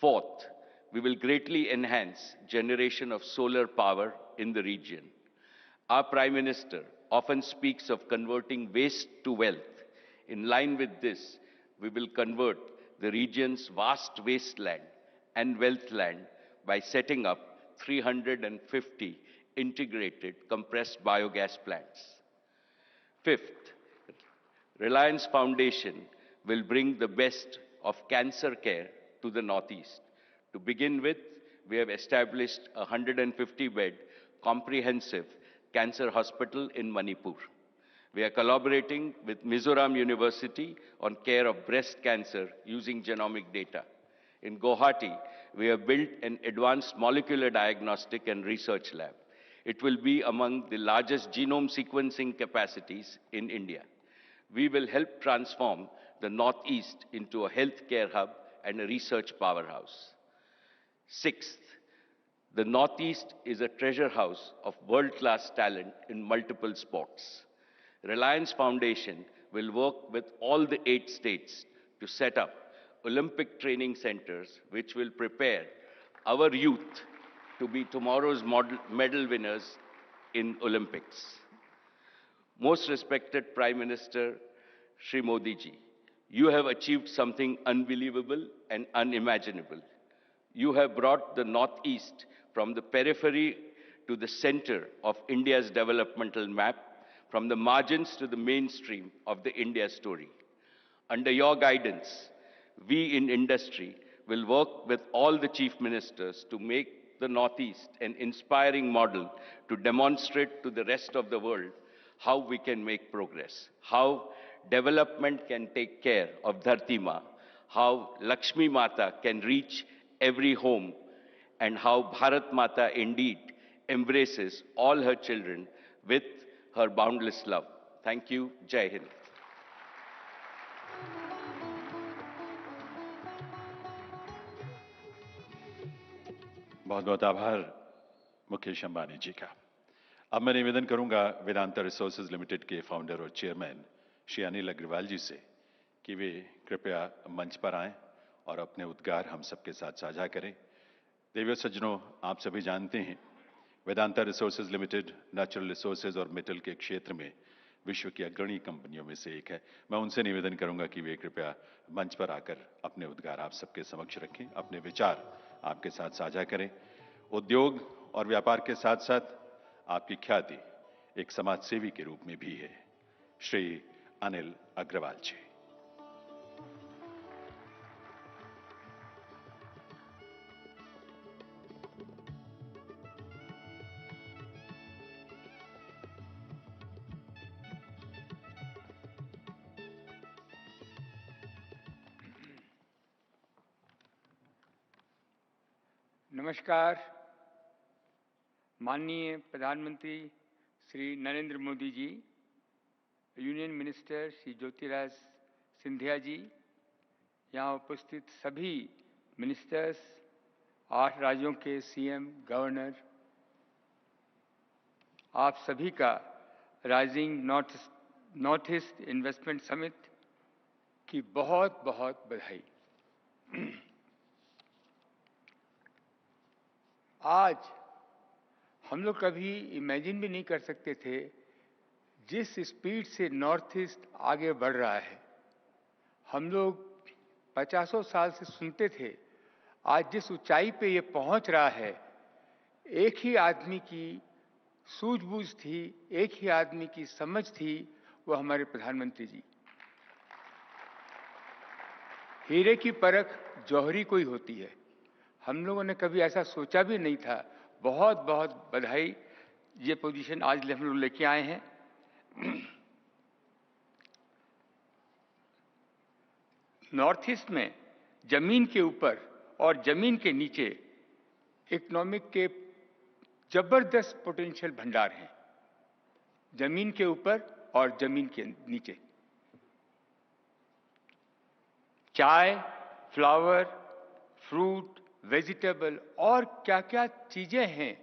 Fourth, we will greatly enhance generation of solar power in the region. Our Prime Minister often speaks of converting waste to wealth. In line with this, we will convert the region's vast wasteland and wealth land by setting up 350 integrated compressed biogas plants. Fifth, Reliance Foundation will bring the best of cancer care to the Northeast. To begin with, we have established a 150-bed comprehensive cancer hospital in Manipur. We are collaborating with Mizoram University on care of breast cancer using genomic data. In Guwahati, we have built an advanced molecular diagnostic and research lab. It will be among the largest genome sequencing capacities in India. We will help transform the Northeast into a healthcare hub and a research powerhouse. Sixth, the Northeast is a treasure house of world-class talent in multiple sports. Reliance Foundation will work with all the 8 states to set up Olympic training centers which will prepare our youth to be tomorrow's medal winners in Olympics. Most respected Prime Minister Shri Modi ji, you have achieved something unbelievable and unimaginable. You have brought the Northeast from the periphery to the center of India's developmental map, from the margins to the mainstream of the India story. Under your guidance, we in industry will work with all the chief ministers to make the Northeast an inspiring model to demonstrate to the rest of the world how we can make progress, how development can take care of Dharti Ma, how Lakshmi Mata can reach every home, and how Bharat Mata indeed embraces all her children with her boundless love. Thank you. Jai Hind. बहुत बहुत आभार मुकेश अंबानी जी का। अब मैं निवेदन करूंगा Vedanta resources limited के founder और चेयरमैन श्री अनिल अग्रवाल जी से कि वे कृपया मंच पर आएं और अपने उद्गार हम सबके साथ साझा करें। देवियों सज्जनों, आप सभी जानते हैं Vedanta resources limited natural resources और मेटल के क्षेत्र में विश्व की अग्रणी कंपनियों में से एक है। मैं उनसे निवेदन करूंगा कि वे कृपया मंच पर आकर अपने उद्गार आप सबके समक्ष रखें, अपने विचार आपके साथ साझा करें। उद्योग और व्यापार के साथ साथ आपकी ख्याति एक समाज सेवी के रूप में भी है। श्री अनिल अग्रवाल जी। नमस्कार। माननीय प्रधानमंत्री श्री नरेंद्र मोदी जी, यूनियन मिनिस्टर श्री ज्योतिराज सिंधिया जी, यहाँ उपस्थित सभी मिनिस्टर्स, 8 राज्यों के सीएम, गवर्नर, आप सभी का rising north east investment summit की बहुत बहुत बधाई। आज हम लोग कभी इमेजिन भी नहीं कर सकते थे जिस स्पीड से नॉर्थ ईस्ट आगे बढ़ रहा है। हम लोग 50 साल से सुनते थे, आज जिस ऊंचाई पे ये पहुंच रहा है, एक ही आदमी की सूझबूझ थी, एक ही आदमी की समझ थी, वो हमारे प्रधानमंत्री जी। हीरे की परख जौहरी को ही होती है। हम लोगों ने कभी ऐसा सोचा भी नहीं था। बहुत बहुत बधाई, ये पोजीशन आज हम लोग लेके आए हैं। नॉर्थ ईस्ट में जमीन के ऊपर और जमीन के नीचे इकोनॉमिक के जबरदस्त पोटेंशियल भंडार हैं। जमीन के ऊपर और जमीन के नीचे चाय, फ्लावर, फ्रूट, वेजिटेबल और क्या क्या चीजें हैं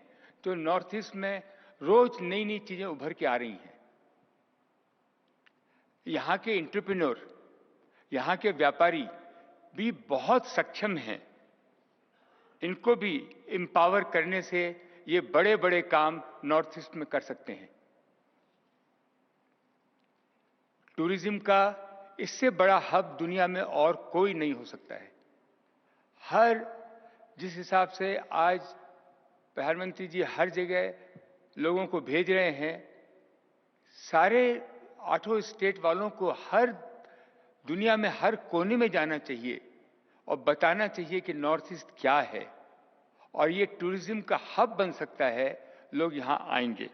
जो नॉर्थ ईस्ट में रोज नई नई चीजें उभर के आ रही हैं। यहाँ के एंटरप्रेन्योर, यहाँ के व्यापारी भी बहुत सक्षम हैं। इनको भी एम्पावर करने से ये बड़े बड़े काम नॉर्थ ईस्ट में कर सकते हैं। टूरिज्म का इससे बड़ा हब दुनिया में और कोई नहीं हो सकता है। जिस हिसाब से आज प्रधानमंत्री जी हर जगह लोगों को भेज रहे हैं, सारे 8 स्टेट वालों को हर दुनिया में हर कोने में जाना चाहिए और बताना चाहिए कि नॉर्थ ईस्ट क्या है और ये टूरिज्म का हब बन सकता है। लोग यहां आएंगे।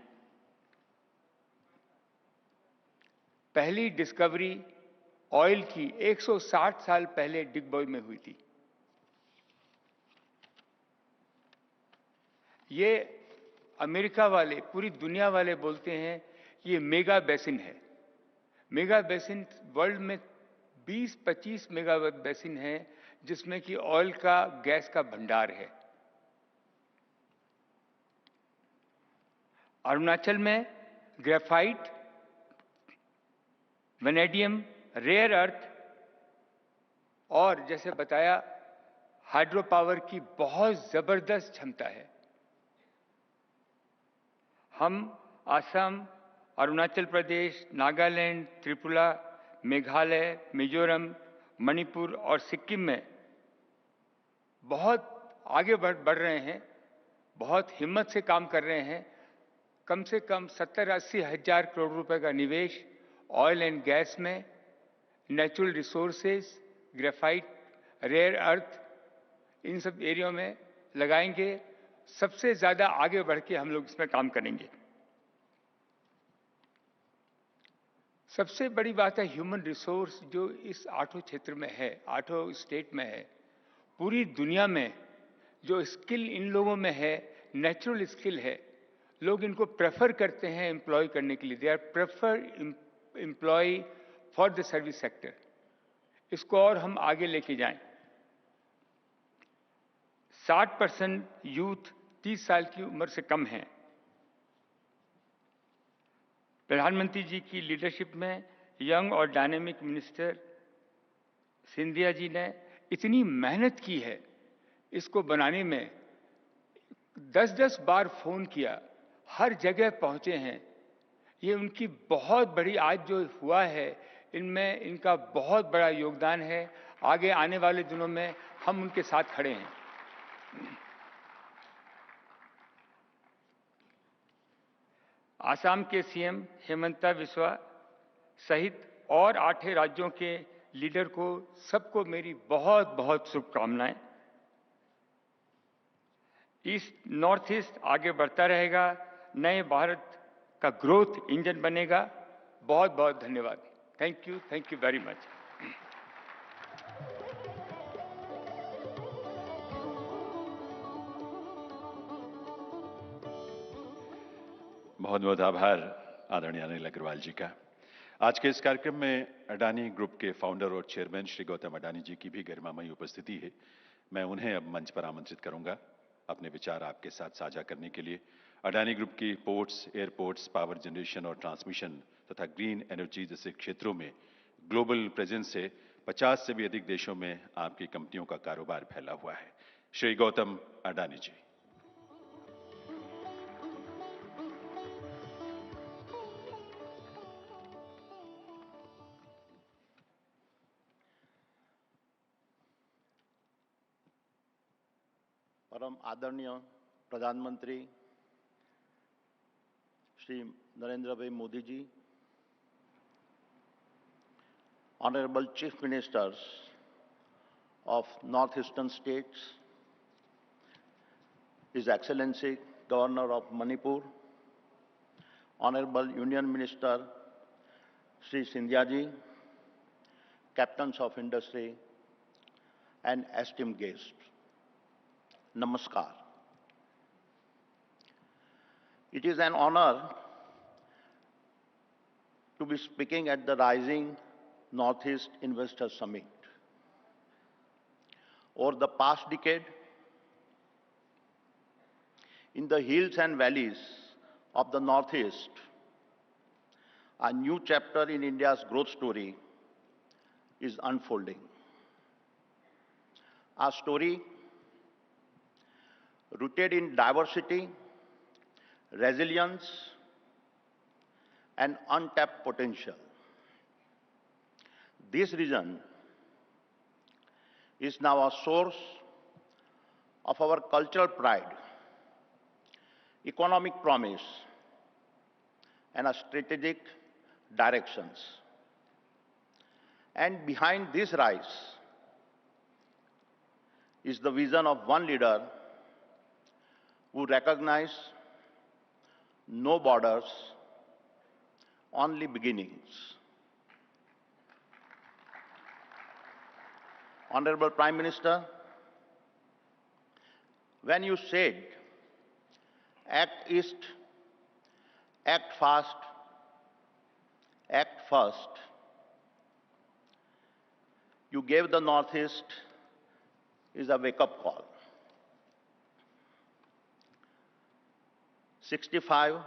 पहली डिस्कवरी ऑयल की 160 साल पहले डिगबॉय में हुई थी। ये अमेरिका वाले, पूरी दुनिया वाले बोलते हैं ये मेगा बेसिन है। मेगा बेसिन वर्ल्ड में 20-25 मेगा बेसिन है जिसमें कि ऑयल का, गैस का भंडार है। अरुणाचल में ग्रेफाइट, वेनेडियम, रेयर अर्थ और जैसे बताया हाइड्रो पावर की बहुत जबरदस्त क्षमता है। हम असम, अरुणाचल प्रदेश, नागालैंड, त्रिपुरा, मेघालय, मिजोरम, मणिपुर और सिक्किम में बहुत आगे बढ़ रहे हैं, बहुत हिम्मत से काम कर रहे हैं। कम से कम 70-80 हजार करोड़ रुपए का निवेश ऑयल एंड गैस में, natural resources, graphite, rare earth, इन सब एरिया में लगाएंगे। सबसे ज्यादा आगे बढ़ के हम लोग इसमें काम करेंगे। सबसे बड़ी बात है ह्यूमन रिसोर्स जो इस 8 क्षेत्र में है, 8 स्टेट में है। पूरी दुनिया में जो स्किल इन लोगों में है, नेचुरल स्किल है, लोग इनको प्रेफर करते हैं एम्प्लॉय करने के लिए। They are prefer employ for the service sector. इसको और हम आगे लेके जाएं। 60% यूथ 30 साल की उम्र से कम है। प्रधानमंत्री जी की लीडरशिप में यंग और डायनेमिक मिनिस्टर सिंधिया जी ने इतनी मेहनत की है इसको बनाने में 10-10 बार फोन किया, हर जगह पहुंचे हैं। ये उनकी बहुत बड़ी आज जो हुआ है, इनमें इनका बहुत बड़ा योगदान है। आगे आने वाले दिनों में हम उनके साथ खड़े हैं। आसाम के सीएम हेमंता बिस्वा सहित और 8 राज्यों के लीडर को सबको मेरी बहुत बहुत शुभकामनाएं। ईस्ट नॉर्थ ईस्ट आगे बढ़ता रहेगा, नए भारत का ग्रोथ इंजन बनेगा। बहुत बहुत धन्यवाद। Thank you very much. बहुत बहुत आभार आदरणीय अनिल अग्रवाल जी का। आज के इस कार्यक्रम में अडानी ग्रुप के फाउंडर और चेयरमैन श्री गौतम अडानी जी की भी गरिमामयी उपस्थिति है। मैं उन्हें अब मंच पर आमंत्रित करूंगा अपने विचार आपके साथ साझा करने के लिए। अडानी ग्रुप की पोर्ट्स, एयरपोर्ट्स, पावर जनरेशन और ट्रांसमिशन तथा ग्रीन एनर्जी जैसे क्षेत्रों में ग्लोबल प्रेजेंस से 50 से भी अधिक देशों में आपकी कंपनियों का कारोबार फैला हुआ है। श्री गौतम अडानी जी। परम आदरणीय प्रधानमंत्री श्री नरेंद्र भाई Modi ji, Honorable Chief Ministers of Northeastern States, His Excellency Governor of Manipur, Honorable Union Minister Shri Scindia ji, Captains of Industry, and esteemed guests, Namaskar. It is an honor to be speaking at the Rising Northeast Investor Summit. Over the past decade, in the hills and valleys of the Northeast, a new chapter in India's growth story is unfolding. A story rooted in diversity, resilience, and untapped potential. This region is now a source of our cultural pride, economic promise, and a strategic directions. And behind this rise is the vision of one leader who recognizes no borders, only beginnings. Honorable Prime Minister, when you said, act east, act fast, act first, you gave the Northeast is a wake-up call. 65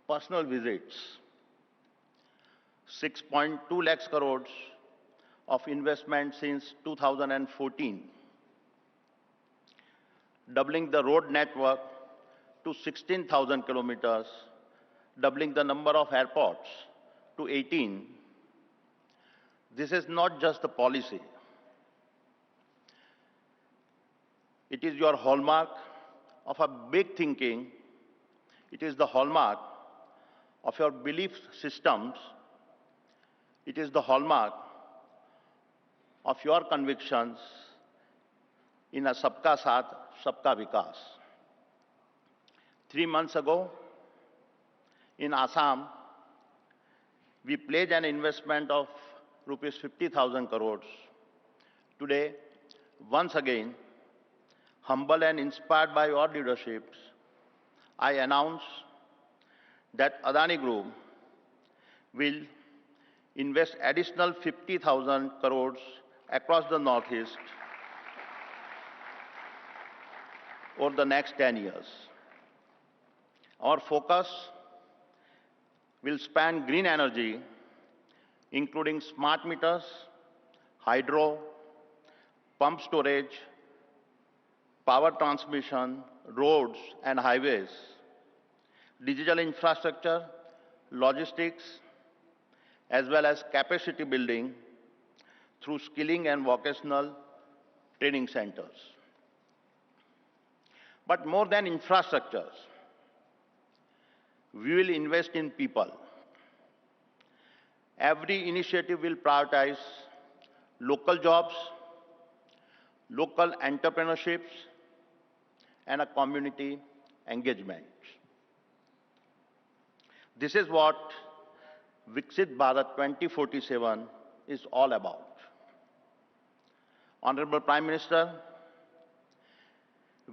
personal visits, 6.2 lakhs crores of investment since 2014, doubling the road network to 16,000 kilometers, doubling the number of airports to 18. This is not just a policy. It is your hallmark of a big thinking. It is the hallmark of your belief systems. It is the hallmark of your convictions in a Sabka Saath, Sabka Vikas. 3 months ago, in Assam, we pledged an investment of rupees 50,000 crores. Today, once again, humble and inspired by your leadership, I announce that Adani Group will invest additional 50,000 crores across the Northeast over the next 10 years. Our focus will span green energy, including smart meters, hydro, pump storage, power transmission, roads and highways, digital infrastructure, logistics, as well as capacity building through skilling and vocational training centers. But more than infrastructures, we will invest in people. Every initiative will prioritize local jobs, local entrepreneurships, and a community engagement. This is what Viksit Bharat 2047 is all about. Honorable Prime Minister,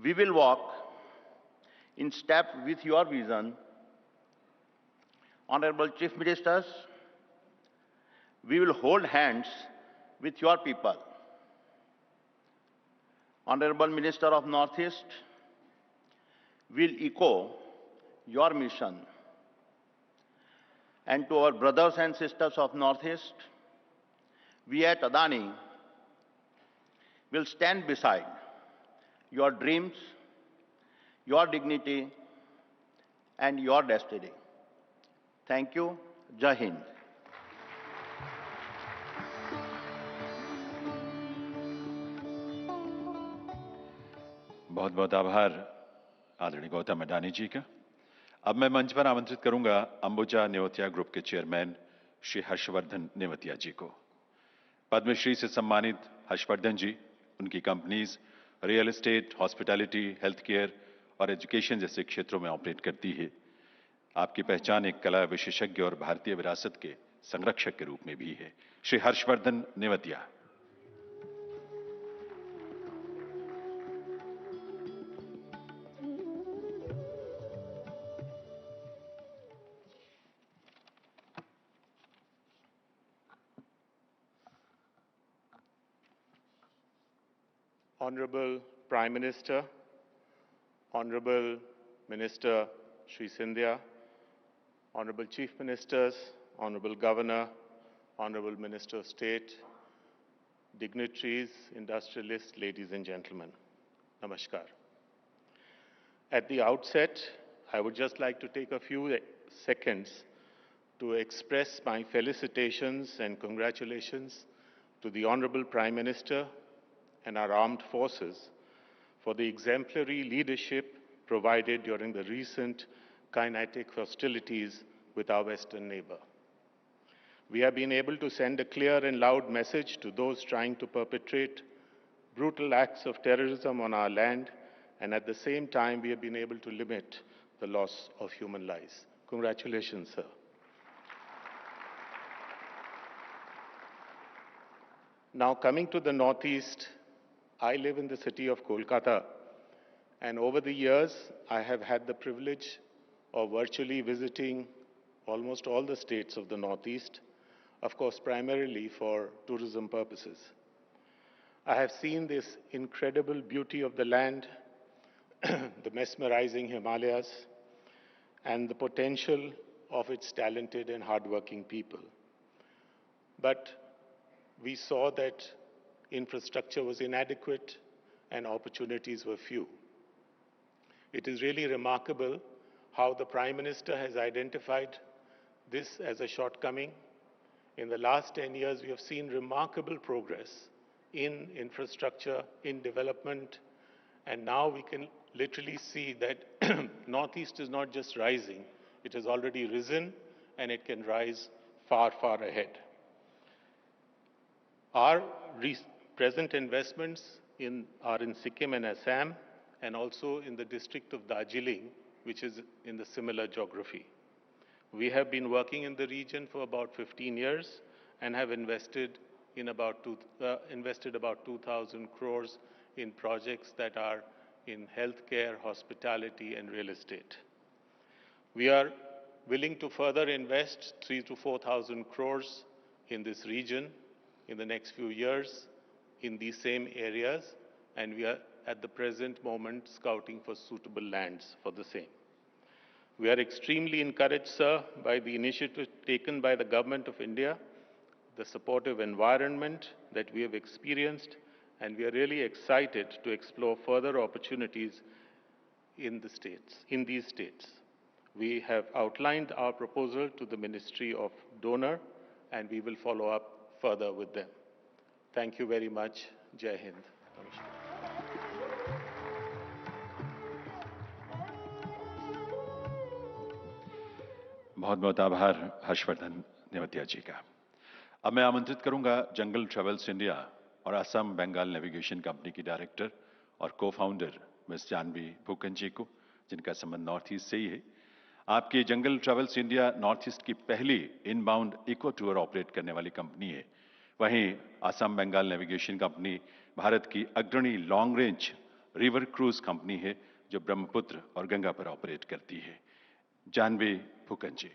we will walk in step with your vision. Honorable Chief Ministers, we will hold hands with your people. Honorable Minister of Northeast, will echo your mission. And to our brothers and sisters of Northeast, we at Adani will stand beside your dreams, your dignity, and your destiny. Thank you. Jai Hind. बहुत बहुत आभार आदरणीय गौतम अडानी जी का। अब मैं मंच पर आमंत्रित करूंगा अंबुजा नेवतिया ग्रुप के चेयरमैन श्री हर्षवर्धन नेवतिया जी को। पद्मश्री से सम्मानित हर्षवर्धन जी उनकी companies real estate, hospitality, health care और एजुकेशन जैसे क्षेत्रों में ऑपरेट करती है। आपकी पहचान एक कला विशेषज्ञ और भारतीय विरासत के संरक्षक के रूप में भी है। Shri Harshvardhan Nevatia. Honorable Prime Minister, Honorable Minister Shri Scindia, Honorable Chief Ministers, Honorable Governor, Honorable Minister of State, dignitaries, industrialists, ladies and gentlemen, Namaskar. At the outset, I would just like to take a few seconds to express my felicitations and congratulations to the Honorable Prime Minister and our armed forces for the exemplary leadership provided during the recent kinetic hostilities with our western neighbor. We have been able to send a clear and loud message to those trying to perpetrate brutal acts of terrorism on our land, and at the same time we have been able to limit the loss of human lives. Congratulations, sir. Now coming to the Northeast, I live in the city of Kolkata, and over the years, I have had the privilege of virtually visiting almost all the states of the Northeast, of course, primarily for tourism purposes. I have seen this incredible beauty of the land, the mesmerizing Himalayas, and the potential of its talented and hardworking people. But we saw that infrastructure was inadequate and opportunities were few. It is really remarkable how the Prime Minister has identified this as a shortcoming. In the last 10 years, we have seen remarkable progress in infrastructure, in development, and now we can literally see that Northeast is not just rising, it has already risen and it can rise far, far ahead. Our present investments are in Sikkim and Assam, and also in the district of Darjeeling, which is in the similar geography. We have been working in the region for about 15 years and have invested about 2,000 crores in projects that are in healthcare, hospitality, and real estate. We are willing to further invest 3,000 to 4,000 crores in this region in the next few years in these same areas, and we are at the present moment scouting for suitable lands for the same. We are extremely encouraged, sir, by the initiative taken by the Government of India, the supportive environment that we have experienced, and we are really excited to explore further opportunities in these states. We have outlined our proposal to the Ministry of Donor, and we will follow up further with them. Thank you very much. Jai Hind. Namaskar. बहुत बहुत आभार हर्षवर्धन नेवतिया जी का। अब मैं आमंत्रित करूंगा जंगल travels India और Assam Bengal navigation company की डायरेक्टर और को-फाउंडर मिस जानवी फुकन जी को, जिनका संबंध नॉर्थ ईस्ट से ही है। आपकी जंगल ट्रेवल्स इंडिया नॉर्थ ईस्ट की पहली इनबाउंड इको टूर ऑपरेट करने वाली कंपनी है। वहीं असम बंगाल नेविगेशन कंपनी भारत की अग्रणी long range river cruise company है, जो ब्रह्मपुत्र और गंगा पर ऑपरेट करती है। जानवी फुकन जी।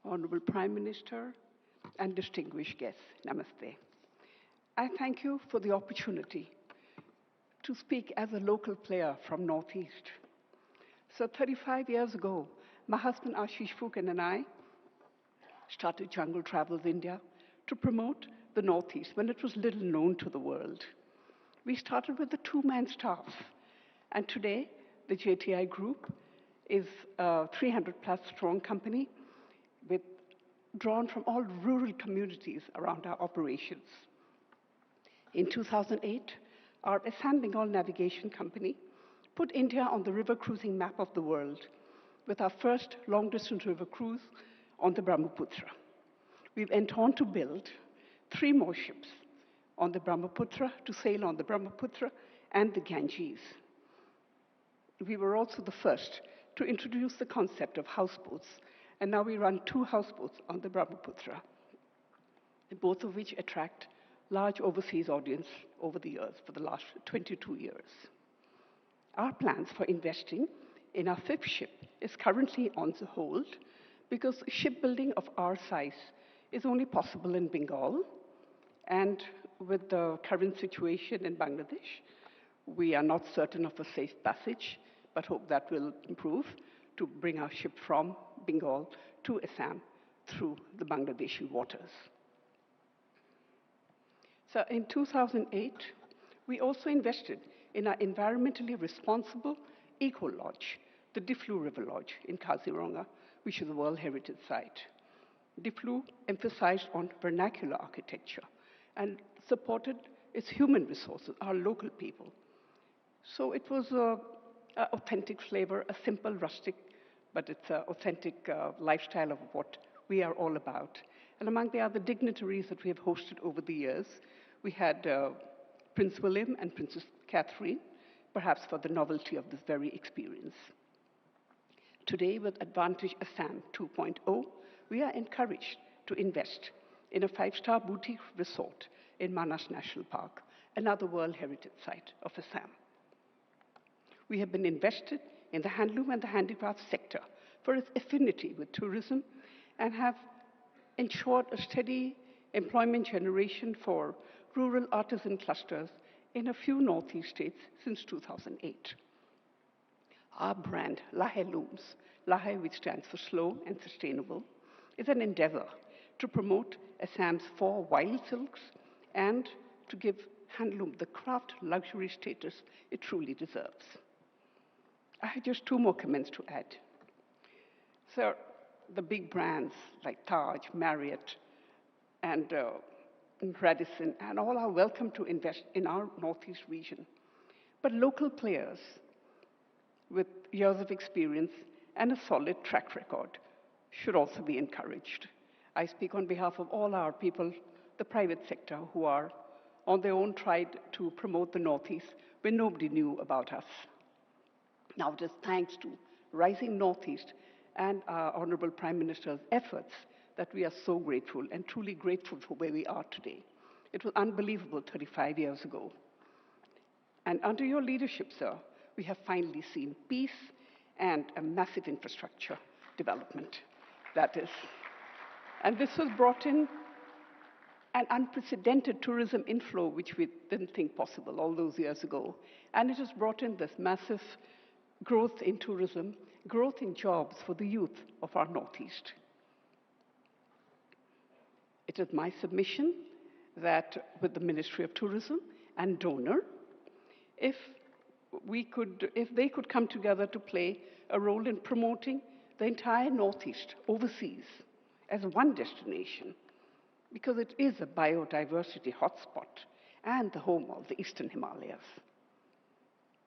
Honorable Prime Minister and distinguished guests, Namaste. I thank you for the opportunity to speak as a local player from Northeast. So 35 years ago, my husband Ashish Fukan and I started Jungle Travels India to promote the Northeast when it was little known to the world. We started with a two-man staff, and today the JTI Group is a 300-plus strong company drawn from all rural communities around our operations. In 2008, our Assam Bengal Navigation Company put India on the river cruising map of the world with our first long-distance river cruise on the Brahmaputra. We went on to build 3 more ships on the Brahmaputra to sail on the Brahmaputra and the Ganges. We were also the first to introduce the concept of houseboats, and now we run 2 houseboats on the Brahmaputra, both of which attract large overseas audience over the years, for the last 22 years. Our plans for investing in our 5th ship is currently on the hold because shipbuilding of our size is only possible in Bengal, and with the current situation in Bangladesh, we are not certain of a safe passage, but hope that will improve to bring our ship from Bengal to Assam through the Bangladeshi waters. So in 2008, we also invested in our environmentally responsible eco-lodge, the Diflu River Lodge in Kaziranga, which is a World Heritage Site. Diflu emphasized on vernacular architecture and supported its human resources, our local people. So it was an authentic flavor, a simple, rustic, but it's an authentic lifestyle of what we are all about. And among the other dignitaries that we have hosted over the years, we had Prince William and Princess Catherine, perhaps for the novelty of this very experience. Today, with Advantage Assam 2.0, we are encouraged to invest in a 5-star boutique resort in Manas National Park, another World Heritage Site of Assam. We have been invested in the handloom and the handicraft sector for its affinity with tourism and have ensured a steady employment generation for rural artisan clusters in a few Northeast states since 2008. Our brand, Lahe Looms, Lahe, which stands for slow and sustainable, is an endeavor to promote Assam's 4 wild silks and to give handloom the craft luxury status it truly deserves. I have just 2 more comments to add. So the big brands like Taj, Marriott, and Radisson, and all are welcome to invest in our Northeast region. But local players with years of experience and a solid track record should also be encouraged. I speak on behalf of all our people, the private sector, who are on their own tried to promote the Northeast when nobody knew about us. Now it is thanks to Rising Northeast and our Honorable Prime Minister's efforts that we are so grateful and truly grateful for where we are today. It was unbelievable 35 years ago. And under your leadership, sir, we have finally seen peace and a massive infrastructure development. That is. And this has brought in an unprecedented tourism inflow, which we didn't think possible all those years ago. And it has brought in this massive growth in tourism growth in jobs for the youth of our Northeast. It is my submission that with the Ministry of Tourism and donor, if they could come together to play a role in promoting the entire Northeast overseas as one destination, because it is a biodiversity hotspot and the home of the Eastern Himalayas.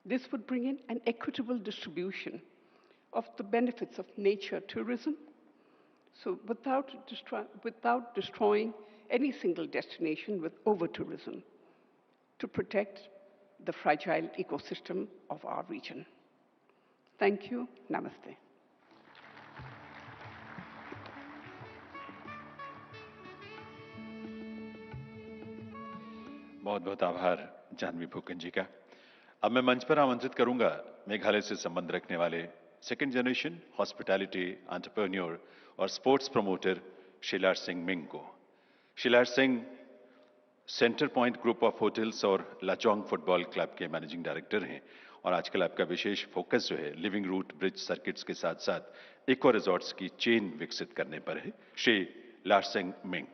This would bring in an equitable distribution of the benefits of nature tourism, so without destroying any single destination with over-tourism, to protect the fragile ecosystem of our region. Thank you. Namaste. बहुत बहुत आभार जानवी फूकन जी का। अब मैं मंच पर आमंत्रित करूंगा मेघालय से संबंध रखने वाले सेकंड जनरेशन हॉस्पिटैलिटी एंटरप्रेन्योर और स्पोर्ट्स प्रमोटर शिलार सिंह मिंग को। Shilar Singh centre point group of hotels और लाचोंग फुटबॉल क्लब के मैनेजिंग डायरेक्टर हैं और आजकल आपका विशेष फोकस जो है लिविंग रूट ब्रिज सर्किट्स के साथ साथ इको रिजॉर्ट्स की चेन विकसित करने पर है। श्री लार Singh Ming.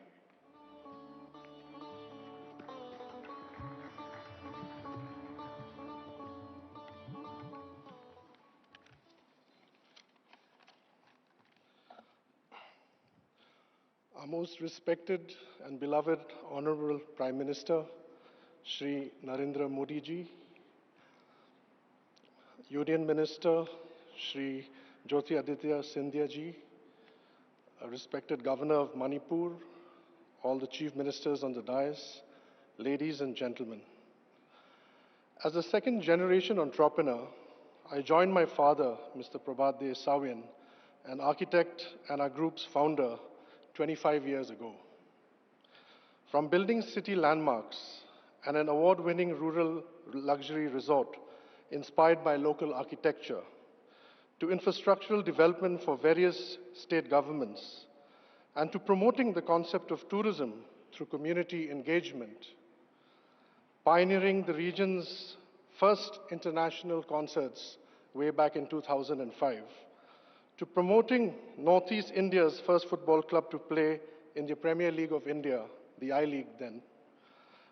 Our most respected and beloved Honorable Prime Minister, Shri Narendra Modi ji, Union Minister, Shri Jyoti Aditya Scindia ji, respected Governor of Manipur, all the Chief Ministers on the dais, ladies and gentlemen. As a second-generation entrepreneur, I joined my father, Mr. Prabhat De Sawian, an architect and our group's founder, 25 years ago. From building city landmarks and an award-winning rural luxury resort inspired by local architecture, to infrastructural development for various state governments, and to promoting the concept of tourism through community engagement, pioneering the region's first international concerts way back in 2005, to promoting Northeast India's first football club to play in the Premier League of India, the I-League then.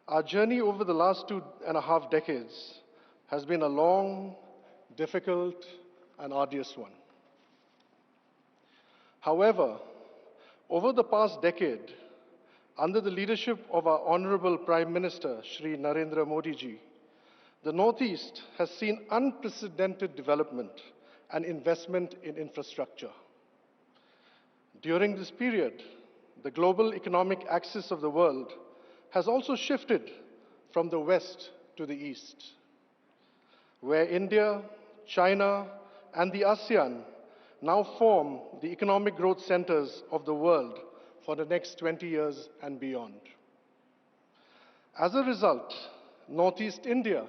Our journey over the last 2.5 decades has been a long, difficult, and arduous one. However, over the past decade, under the leadership of our Honorable Prime Minister, Shri Narendra Modi ji, the Northeast has seen unprecedented development and investment in infrastructure. During this period, the global economic axis of the world has also shifted from the west to the east, where India, China, and the ASEAN now form the economic growth centers of the world for the next 20 years and beyond. As a result, Northeast India,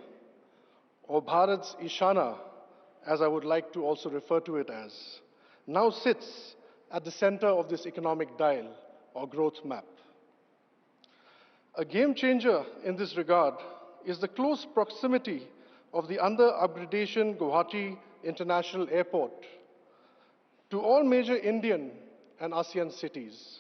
or Bharat's Ishana, as I would like to also refer to it as, now sits at the center of this economic dial or growth map. A game changer in this regard is the close proximity of the under-upgradation Guwahati International Airport to all major Indian and ASEAN cities.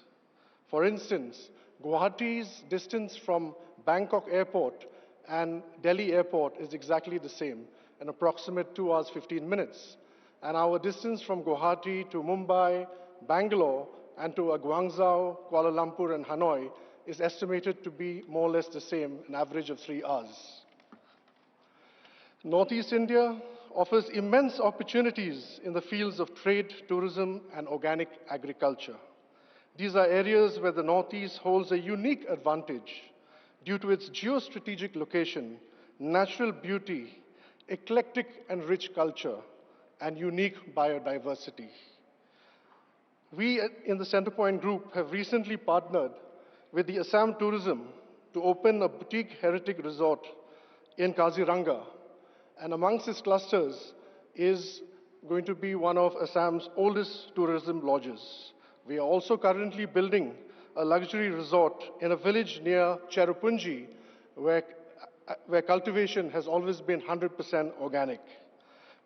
For instance, Guwahati's distance from Bangkok Airport and Delhi Airport is exactly the same, an approximate 2 hours, 15 minutes. And our distance from Guwahati to Mumbai, Bangalore, and to Guangzhou, Kuala Lumpur, and Hanoi is estimated to be more or less the same, an average of 3 hours. Northeast India offers immense opportunities in the fields of trade, tourism, and organic agriculture. These are areas where the Northeast holds a unique advantage due to its geostrategic location, natural beauty, eclectic and rich culture, and unique biodiversity. We in the Centrepoint Group have recently partnered with the Assam Tourism to open a boutique heritage resort in Kaziranga, and amongst its clusters is going to be one of Assam's oldest tourism lodges. We are also currently building a luxury resort in a village near Cherrapunji, where cultivation has always been 100% organic.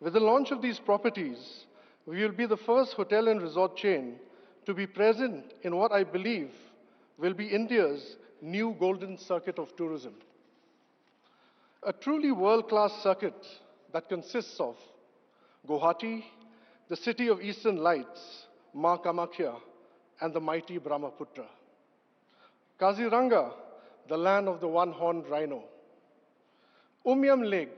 With the launch of these properties, We will be the first hotel and resort chain to be present in what I believe will be India's new golden circuit of tourism. A truly world-class circuit that consists of Guwahati, the city of Eastern Lights, Ma Kamakhya, and the mighty Brahmaputra. Kaziranga, the land of the one-horned rhino. Umyam Lake,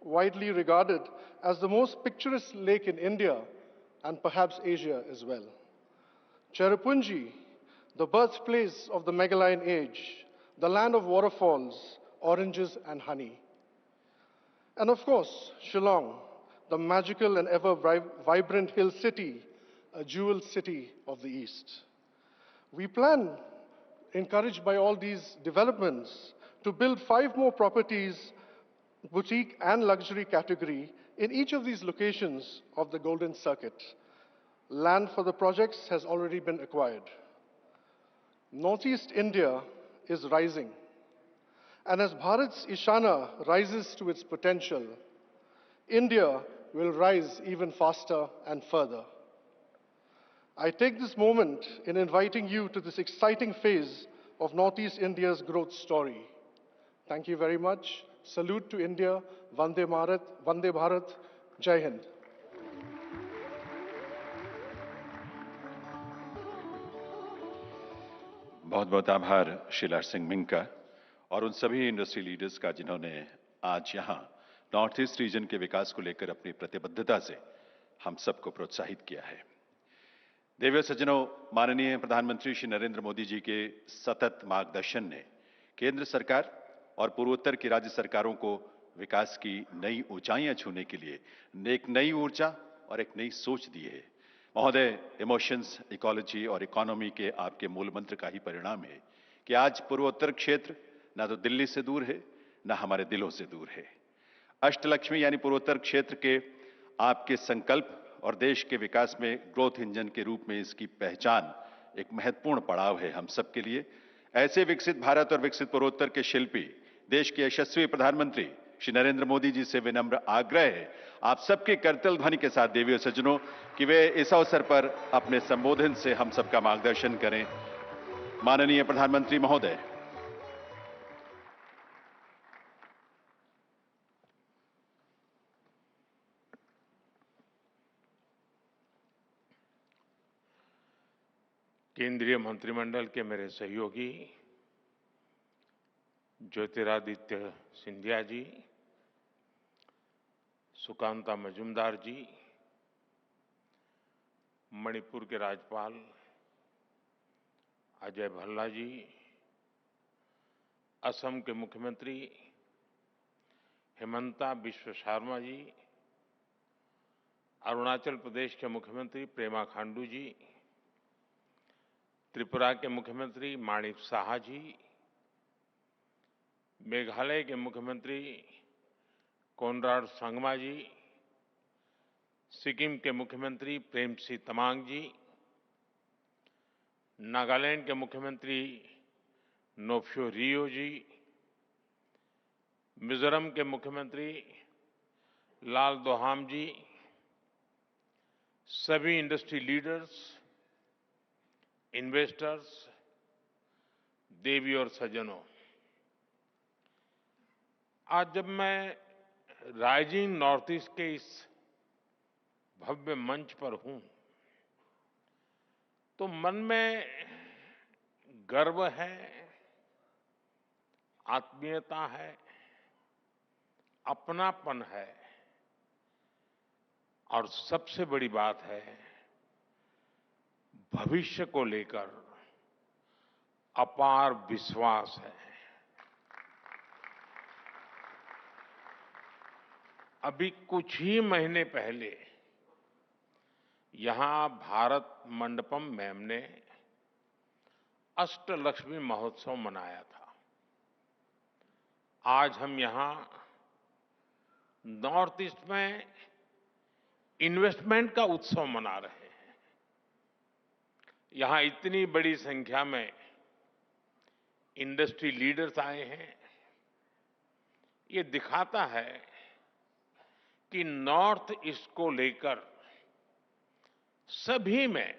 widely regarded as the most picturesque lake in India and perhaps Asia as well. Cherrapunji, the birthplace of the Meghalaya age, the land of waterfalls, oranges and honey. And of course, Shillong, the magical and ever vibrant hill city, a jewel city of the East. We plan, encouraged by all these developments, to build 5 more properties, boutique and luxury category, in each of these locations of the Golden Circuit. Land for the projects has already been acquired. Northeast India is rising. And as Bharat's Ishana rises to its potential, India will rise even faster and further. I take this moment in inviting you to this exciting phase of Northeast India's growth story. Thank you very much. Salute to India. Vande Bharat. Jai Hind. बहुत बहुत आभार Sheila Singh Ming का और उन सभी industry leaders का जिन्होंने आज यहां नॉर्थ ईस्ट रीजन के विकास को लेकर अपनी प्रतिबद्धता से हम सबको प्रोत्साहित किया है। देवियों सज्जनों, माननीय प्रधानमंत्री श्री नरेंद्र मोदी जी के सतत मार्गदर्शन ने केंद्र सरकार और पूर्वोत्तर की राज्य सरकारों को विकास की नई ऊंचाइयां छूने के लिए एक नई ऊर्जा और एक नई सोच दी है। महोदय, इमोशंस, इकोलॉजी और इकोनॉमी के आपके मूल मंत्र का ही परिणाम है कि आज पूर्वोत्तर क्षेत्र ना तो दिल्ली से दूर है, ना हमारे दिलों से दूर है। अष्टलक्ष्मी यानी पूर्वोत्तर क्षेत्र के आपके संकल्प और देश के विकास में ग्रोथ इंजन के रूप में इसकी पहचान एक महत्वपूर्ण पड़ाव है हम सबके लिए। ऐसे विकसित भारत और विकसित पूर्वोत्तर के शिल्पी देश के यशस्वी प्रधानमंत्री श्री नरेंद्र मोदी जी से विनम्र आग्रह है आप सबके करतल ध्वनि के साथ देवियों सज्जनों कि वे इस अवसर पर अपने संबोधन से हम सबका मार्गदर्शन करें। माननीय प्रधानमंत्री महोदय। केंद्रीय मंत्रिमंडल के मेरे सहयोगी ज्योतिरादित्य सिंधिया जी, सुकांता मजूमदार जी, मणिपुर के राज्यपाल अजय भल्ला जी, असम के मुख्यमंत्री हेमंता बिश्व शर्मा जी, अरुणाचल प्रदेश के मुख्यमंत्री पेमा खांडू जी, त्रिपुरा के मुख्यमंत्री माणिक साहा जी, मेघालय के मुख्यमंत्री कोनराड संगमा जी, सिक्किम के मुख्यमंत्री प्रेमसिंह तमांग जी, नागालैंड के मुख्यमंत्री नोफ्यो रियो जी, मिजोरम के मुख्यमंत्री लाल दोहाम जी, सभी इंडस्ट्री लीडर्स, इन्वेस्टर्स, देवी और सज्जनों, आज जब मैं राइजिंग नॉर्थ ईस्ट के इस भव्य मंच पर हूं तो मन में गर्व है, आत्मीयता है, अपनापन है और सबसे बड़ी बात है भविष्य को लेकर अपार विश्वास है। अभी कुछ ही महीने पहले यहां भारत मंडपम में हमने अष्टलक्ष्मी महोत्सव मनाया था। आज हम यहां नॉर्थ ईस्ट में इन्वेस्टमेंट का उत्सव मना रहे हैं। यहां इतनी बड़ी संख्या में इंडस्ट्री लीडर्स आए हैं। ये दिखाता है कि नॉर्थ ईस्ट को लेकर सभी में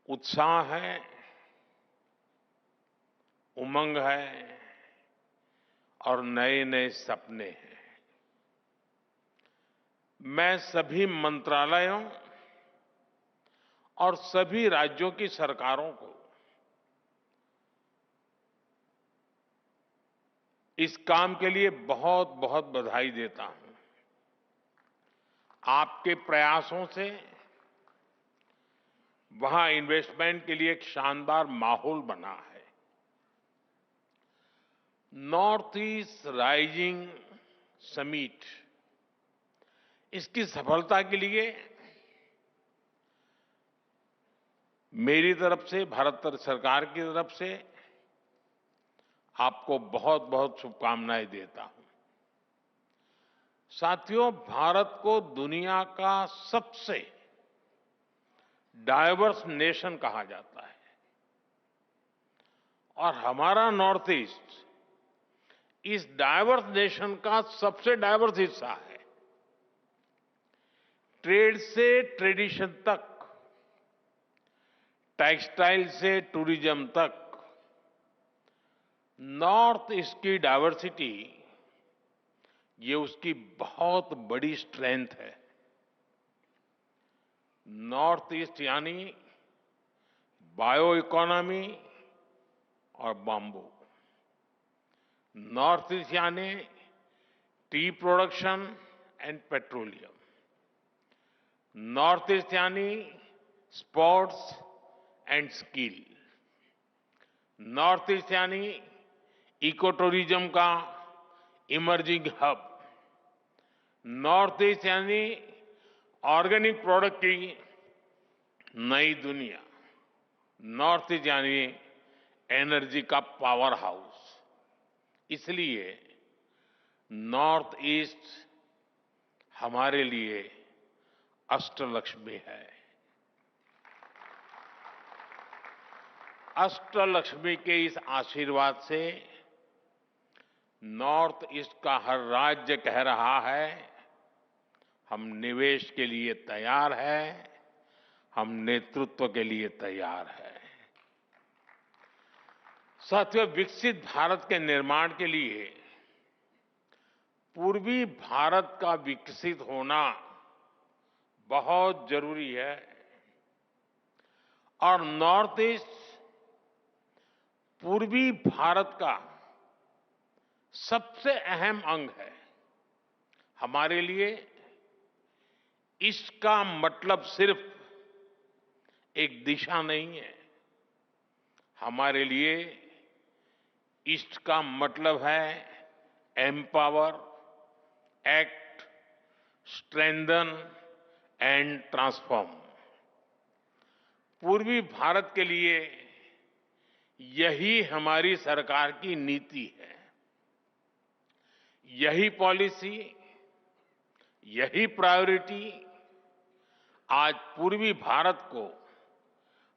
उत्साह है, उमंग है और नए नए सपने हैं। मैं सभी मंत्रालयों और सभी राज्यों की सरकारों को इस काम के लिए बहुत बहुत बधाई देता हूं। आपके प्रयासों से वहां इन्वेस्टमेंट के लिए एक शानदार माहौल बना है। नॉर्थ ईस्ट राइजिंग समिट, इसकी सफलता के लिए मेरी तरफ से, भारत सरकार की तरफ से आपको बहुत बहुत शुभकामनाएं देता हूं। साथियों, भारत को दुनिया का सबसे डाइवर्स नेशन कहा जाता है और हमारा नॉर्थ ईस्ट इस डाइवर्स नेशन का सबसे डाइवर्स हिस्सा है। ट्रेड से ट्रेडिशन तक, टेक्सटाइल से टूरिज्म तक, नॉर्थ ईस्ट की डाइवर्सिटी ये उसकी बहुत बड़ी स्ट्रेंथ है। नॉर्थ ईस्ट यानी बायो इकोनॉमी और बाम्बू, नॉर्थ ईस्ट यानी tea production and petroleum, north east यानी sports and skill, north east यानी इको टूरिज्म का इमर्जिंग हब, नॉर्थ ईस्ट यानी ऑर्गेनिक प्रोडक्ट की नई दुनिया, नॉर्थ ईस्ट यानी एनर्जी का पावर हाउस। इसलिए नॉर्थ ईस्ट हमारे लिए अष्टलक्ष्मी है। अष्टलक्ष्मी के इस आशीर्वाद से नॉर्थ ईस्ट का हर राज्य कह रहा है, हम निवेश के लिए तैयार हैं, हम नेतृत्व के लिए तैयार हैं। साथियों, विकसित भारत के निर्माण के लिए पूर्वी भारत का विकसित होना बहुत जरूरी है और नॉर्थ ईस्ट पूर्वी भारत का सबसे अहम अंग है। हमारे लिए ईस्ट का मतलब सिर्फ एक दिशा नहीं है, हमारे लिए ईस्ट का मतलब है empower, act, strengthen and transform. पूर्वी भारत के लिए यही हमारी सरकार की नीति है। यही पॉलिसी, यही प्रायोरिटी आज पूर्वी भारत को,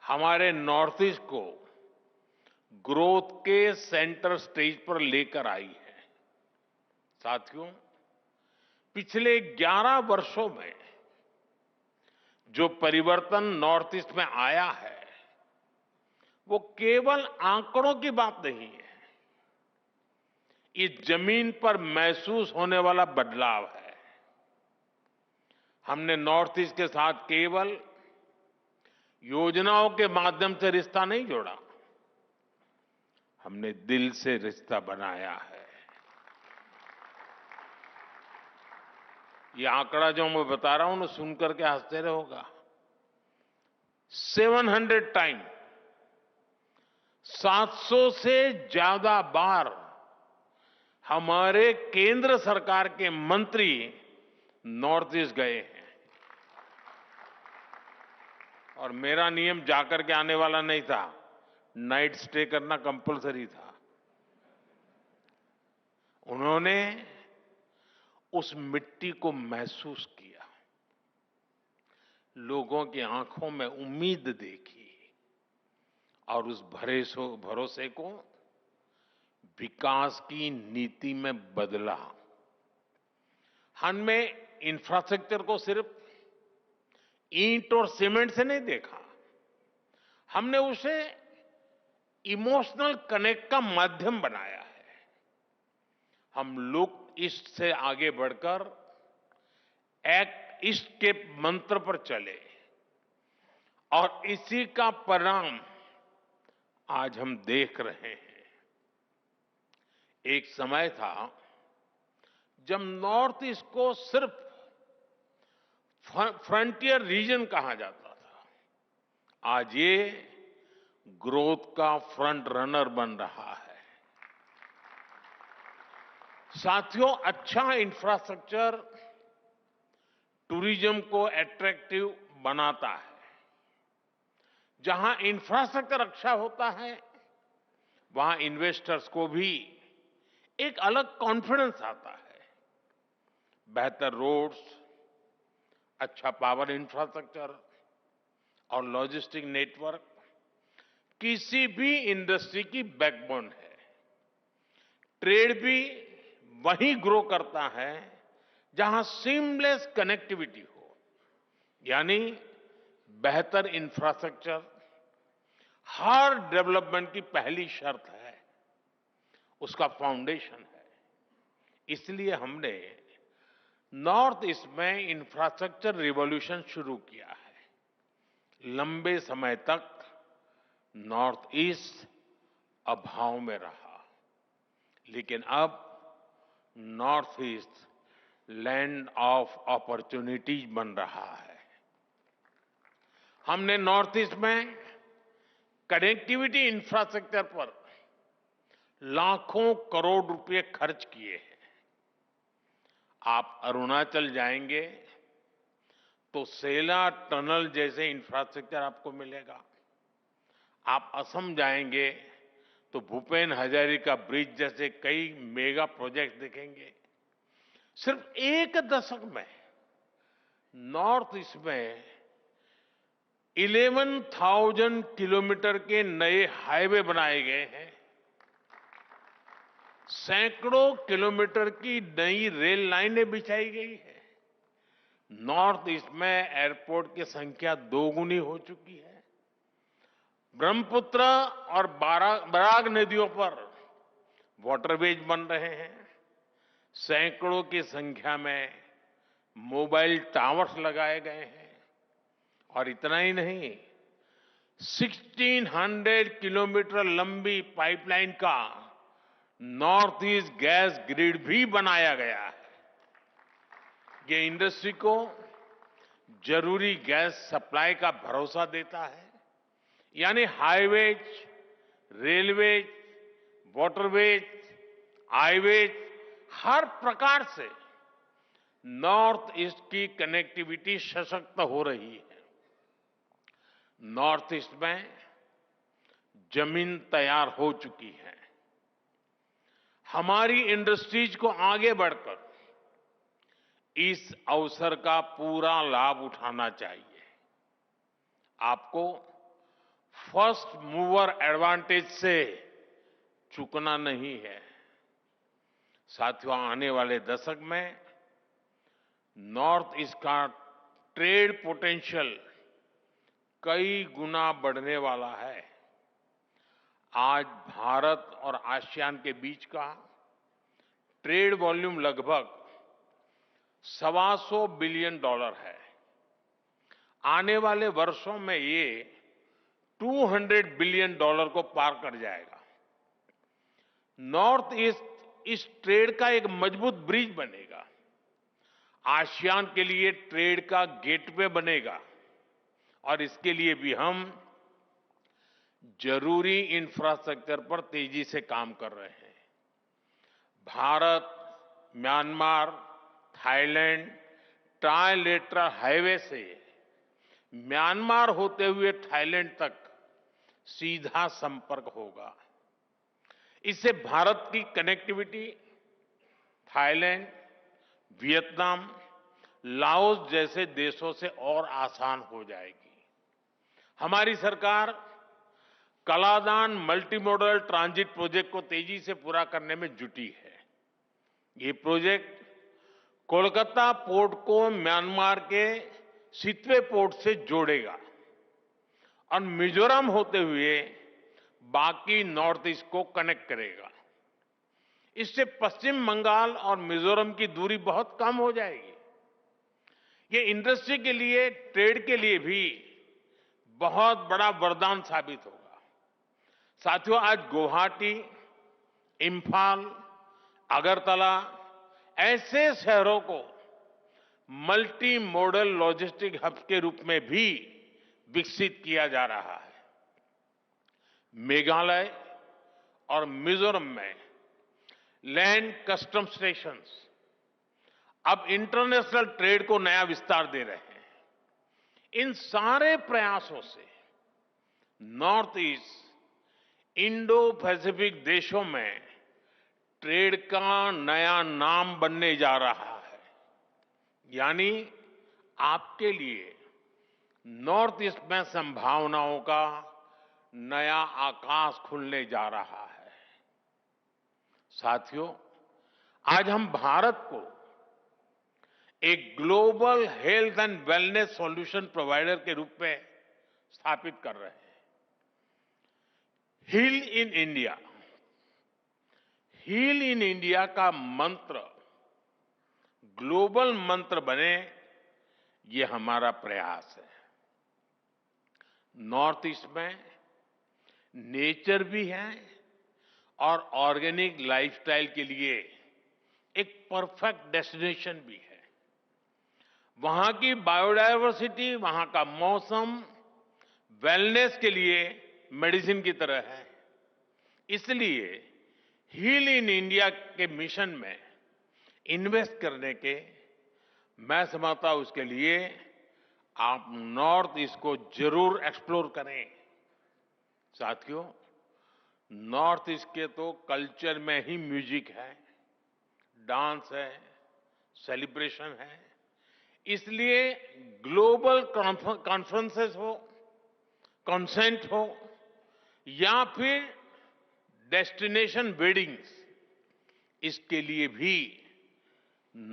हमारे नॉर्थ ईस्ट को ग्रोथ के सेंटर स्टेज पर लेकर आई है। साथियों, पिछले 11 वर्षों में जो परिवर्तन नॉर्थ ईस्ट में आया है वो केवल आंकड़ों की बात नहीं है, इस जमीन पर महसूस होने वाला बदलाव है। हमने नॉर्थ ईस्ट के साथ केवल योजनाओं के माध्यम से रिश्ता नहीं जोड़ा, हमने दिल से रिश्ता बनाया है। ये आंकड़ा जो मैं बता रहा हूं ना, सुनकर के आश्चर्य होगा। 700 टाइम, 700 से ज्यादा बार हमारे केंद्र सरकार के मंत्री नॉर्थ ईस्ट गए हैं और मेरा नियम जाकर के आने वाला नहीं था, नाइट स्टे करना कंपलसरी था। उन्होंने उस मिट्टी को महसूस किया, लोगों की आंखों में उम्मीद देखी और उस भरोसे को विकास की नीति में बदला। हमने इंफ्रास्ट्रक्चर को सिर्फ ईंट और सीमेंट से नहीं देखा, हमने उसे इमोशनल कनेक्ट का माध्यम बनाया है। हम लुक ईस्ट से आगे बढ़कर एक्ट ईस्ट के मंत्र पर चले और इसी का परिणाम आज हम देख रहे हैं। एक समय था जब नॉर्थ ईस्ट को सिर्फ फ्रंटियर रीजन कहा जाता था, आज ये ग्रोथ का फ्रंट रनर बन रहा है। साथियों, अच्छा इंफ्रास्ट्रक्चर टूरिज्म को अट्रैक्टिव बनाता है। जहां इंफ्रास्ट्रक्चर अच्छा होता है, वहां इन्वेस्टर्स को भी एक अलग कॉन्फिडेंस आता है। बेहतर रोड्स, अच्छा पावर इंफ्रास्ट्रक्चर और लॉजिस्टिक नेटवर्क किसी भी इंडस्ट्री की बैकबोन है। ट्रेड भी वहीं ग्रो करता है जहां सीमलेस कनेक्टिविटी हो, यानी बेहतर इंफ्रास्ट्रक्चर हर डेवलपमेंट की पहली शर्त है, उसका फाउंडेशन है। इसलिए हमने नॉर्थ ईस्ट में इंफ्रास्ट्रक्चर रिवॉल्यूशन शुरू किया है। लंबे समय तक नॉर्थ ईस्ट अभाव में रहा, लेकिन अब north east land of opportunities बन रहा है। हमने नॉर्थ ईस्ट में कनेक्टिविटी इंफ्रास्ट्रक्चर पर लाखों करोड़ रुपए खर्च किए हैं। आप अरुणाचल जाएंगे तो सेला टनल जैसे इंफ्रास्ट्रक्चर आपको मिलेगा। आप असम जाएंगे तो भूपेन हजारिका ब्रिज जैसे कई मेगा प्रोजेक्ट दिखेंगे। सिर्फ एक दशक में नॉर्थ ईस्ट में 11,000 किलोमीटर के नए हाईवे बनाए गए हैं। सैकड़ों किलोमीटर की नई रेल लाइनें बिछाई गई है। नॉर्थ ईस्ट में एयरपोर्ट की संख्या दोगुनी हो चुकी है। ब्रह्मपुत्र और बराग नदियों पर वाटरवेज बन रहे हैं। सैकड़ों की संख्या में मोबाइल टावर्स लगाए गए हैं। और इतना ही नहीं, 1600 किलोमीटर लंबी पाइपलाइन का नॉर्थ ईस्ट गैस ग्रिड भी बनाया गया है। ये इंडस्ट्री को जरूरी गैस सप्लाई का भरोसा देता है। यानी हाईवेज, रेलवेज, वाटरवेज, हाईवेज, हर प्रकार से नॉर्थ ईस्ट की कनेक्टिविटी सशक्त हो रही है। नॉर्थ ईस्ट में जमीन तैयार हो चुकी है। हमारी इंडस्ट्रीज को आगे बढ़कर इस अवसर का पूरा लाभ उठाना चाहिए। आपको फर्स्ट मूवर एडवांटेज से चूकना नहीं है। साथियों, आने वाले दशक में नॉर्थ ईस्ट का ट्रेड पोटेंशियल कई गुना बढ़ने वाला है। आज भारत और आसियान के बीच का ट्रेड वॉल्यूम लगभग $125 बिलियन है। आने वाले वर्षों में ये $200 बिलियन को पार कर जाएगा। नॉर्थ ईस्ट इस ट्रेड का एक मजबूत ब्रिज बनेगा। आसियान के लिए ट्रेड का गेटवे बनेगा और इसके लिए भी हम जरूरी इंफ्रास्ट्रक्चर पर तेजी से काम कर रहे हैं। Bharat, Myanmar, Thailand trilateral highway से म्यांमार होते हुए थाईलैंड तक सीधा संपर्क होगा। इससे भारत की कनेक्टिविटी थाईलैंड, वियतनाम, लाओस जैसे देशों से और आसान हो जाएगी। हमारी सरकार Kaladan multi modal transit project को तेजी से पूरा करने में जुटी है। ये प्रोजेक्ट कोलकाता पोर्ट को म्यांमार के सितवे पोर्ट से जोड़ेगा और मिजोरम होते हुए बाकी नॉर्थ ईस्ट को कनेक्ट करेगा। इससे पश्चिम बंगाल और मिजोरम की दूरी बहुत कम हो जाएगी। ये इंडस्ट्री के लिए, ट्रेड के लिए भी बहुत बड़ा वरदान साबित होगा। साथियों, आज गुवाहाटी, इंफाल, अगरतला ऐसे शहरों को मल्टी मॉडल लॉजिस्टिक हब के रूप में भी विकसित किया जा रहा है। मेघालय और मिजोरम में लैंड कस्टम स्टेशंस अब इंटरनेशनल ट्रेड को नया विस्तार दे रहे हैं। इन सारे प्रयासों से नॉर्थ ईस्ट इंडो पैसिफिक देशों में ट्रेड का नया नाम बनने जा रहा है। यानी आपके लिए नॉर्थ ईस्ट में संभावनाओं का नया आकाश खुलने जा रहा है। साथियों, आज हम भारत को एक global health and wellness solution provider के रूप में स्थापित कर रहे हैं। Heal in India, heal in India का मंत्र ग्लोबल मंत्र बने, ये हमारा प्रयास है। नॉर्थ ईस्ट में नेचर भी है और ऑर्गेनिक लाइफस्टाइल के लिए एक परफेक्ट डेस्टिनेशन भी है। वहां की बायोडायवर्सिटी, वहां का मौसम वेलनेस के लिए मेडिसिन की तरह है। इसलिए हील इन इंडिया के मिशन में इन्वेस्ट करने के, मैं समझता हूं उसके लिए आप नॉर्थ ईस्ट को जरूर एक्सप्लोर करें। साथियों, नॉर्थ ईस्ट के तो कल्चर में ही म्यूजिक है, डांस है, सेलिब्रेशन है। इसलिए ग्लोबल कॉन्फ्रेंसेस हो, कॉन्सेंट हो या फिर डेस्टिनेशन वेडिंग्स, इसके लिए भी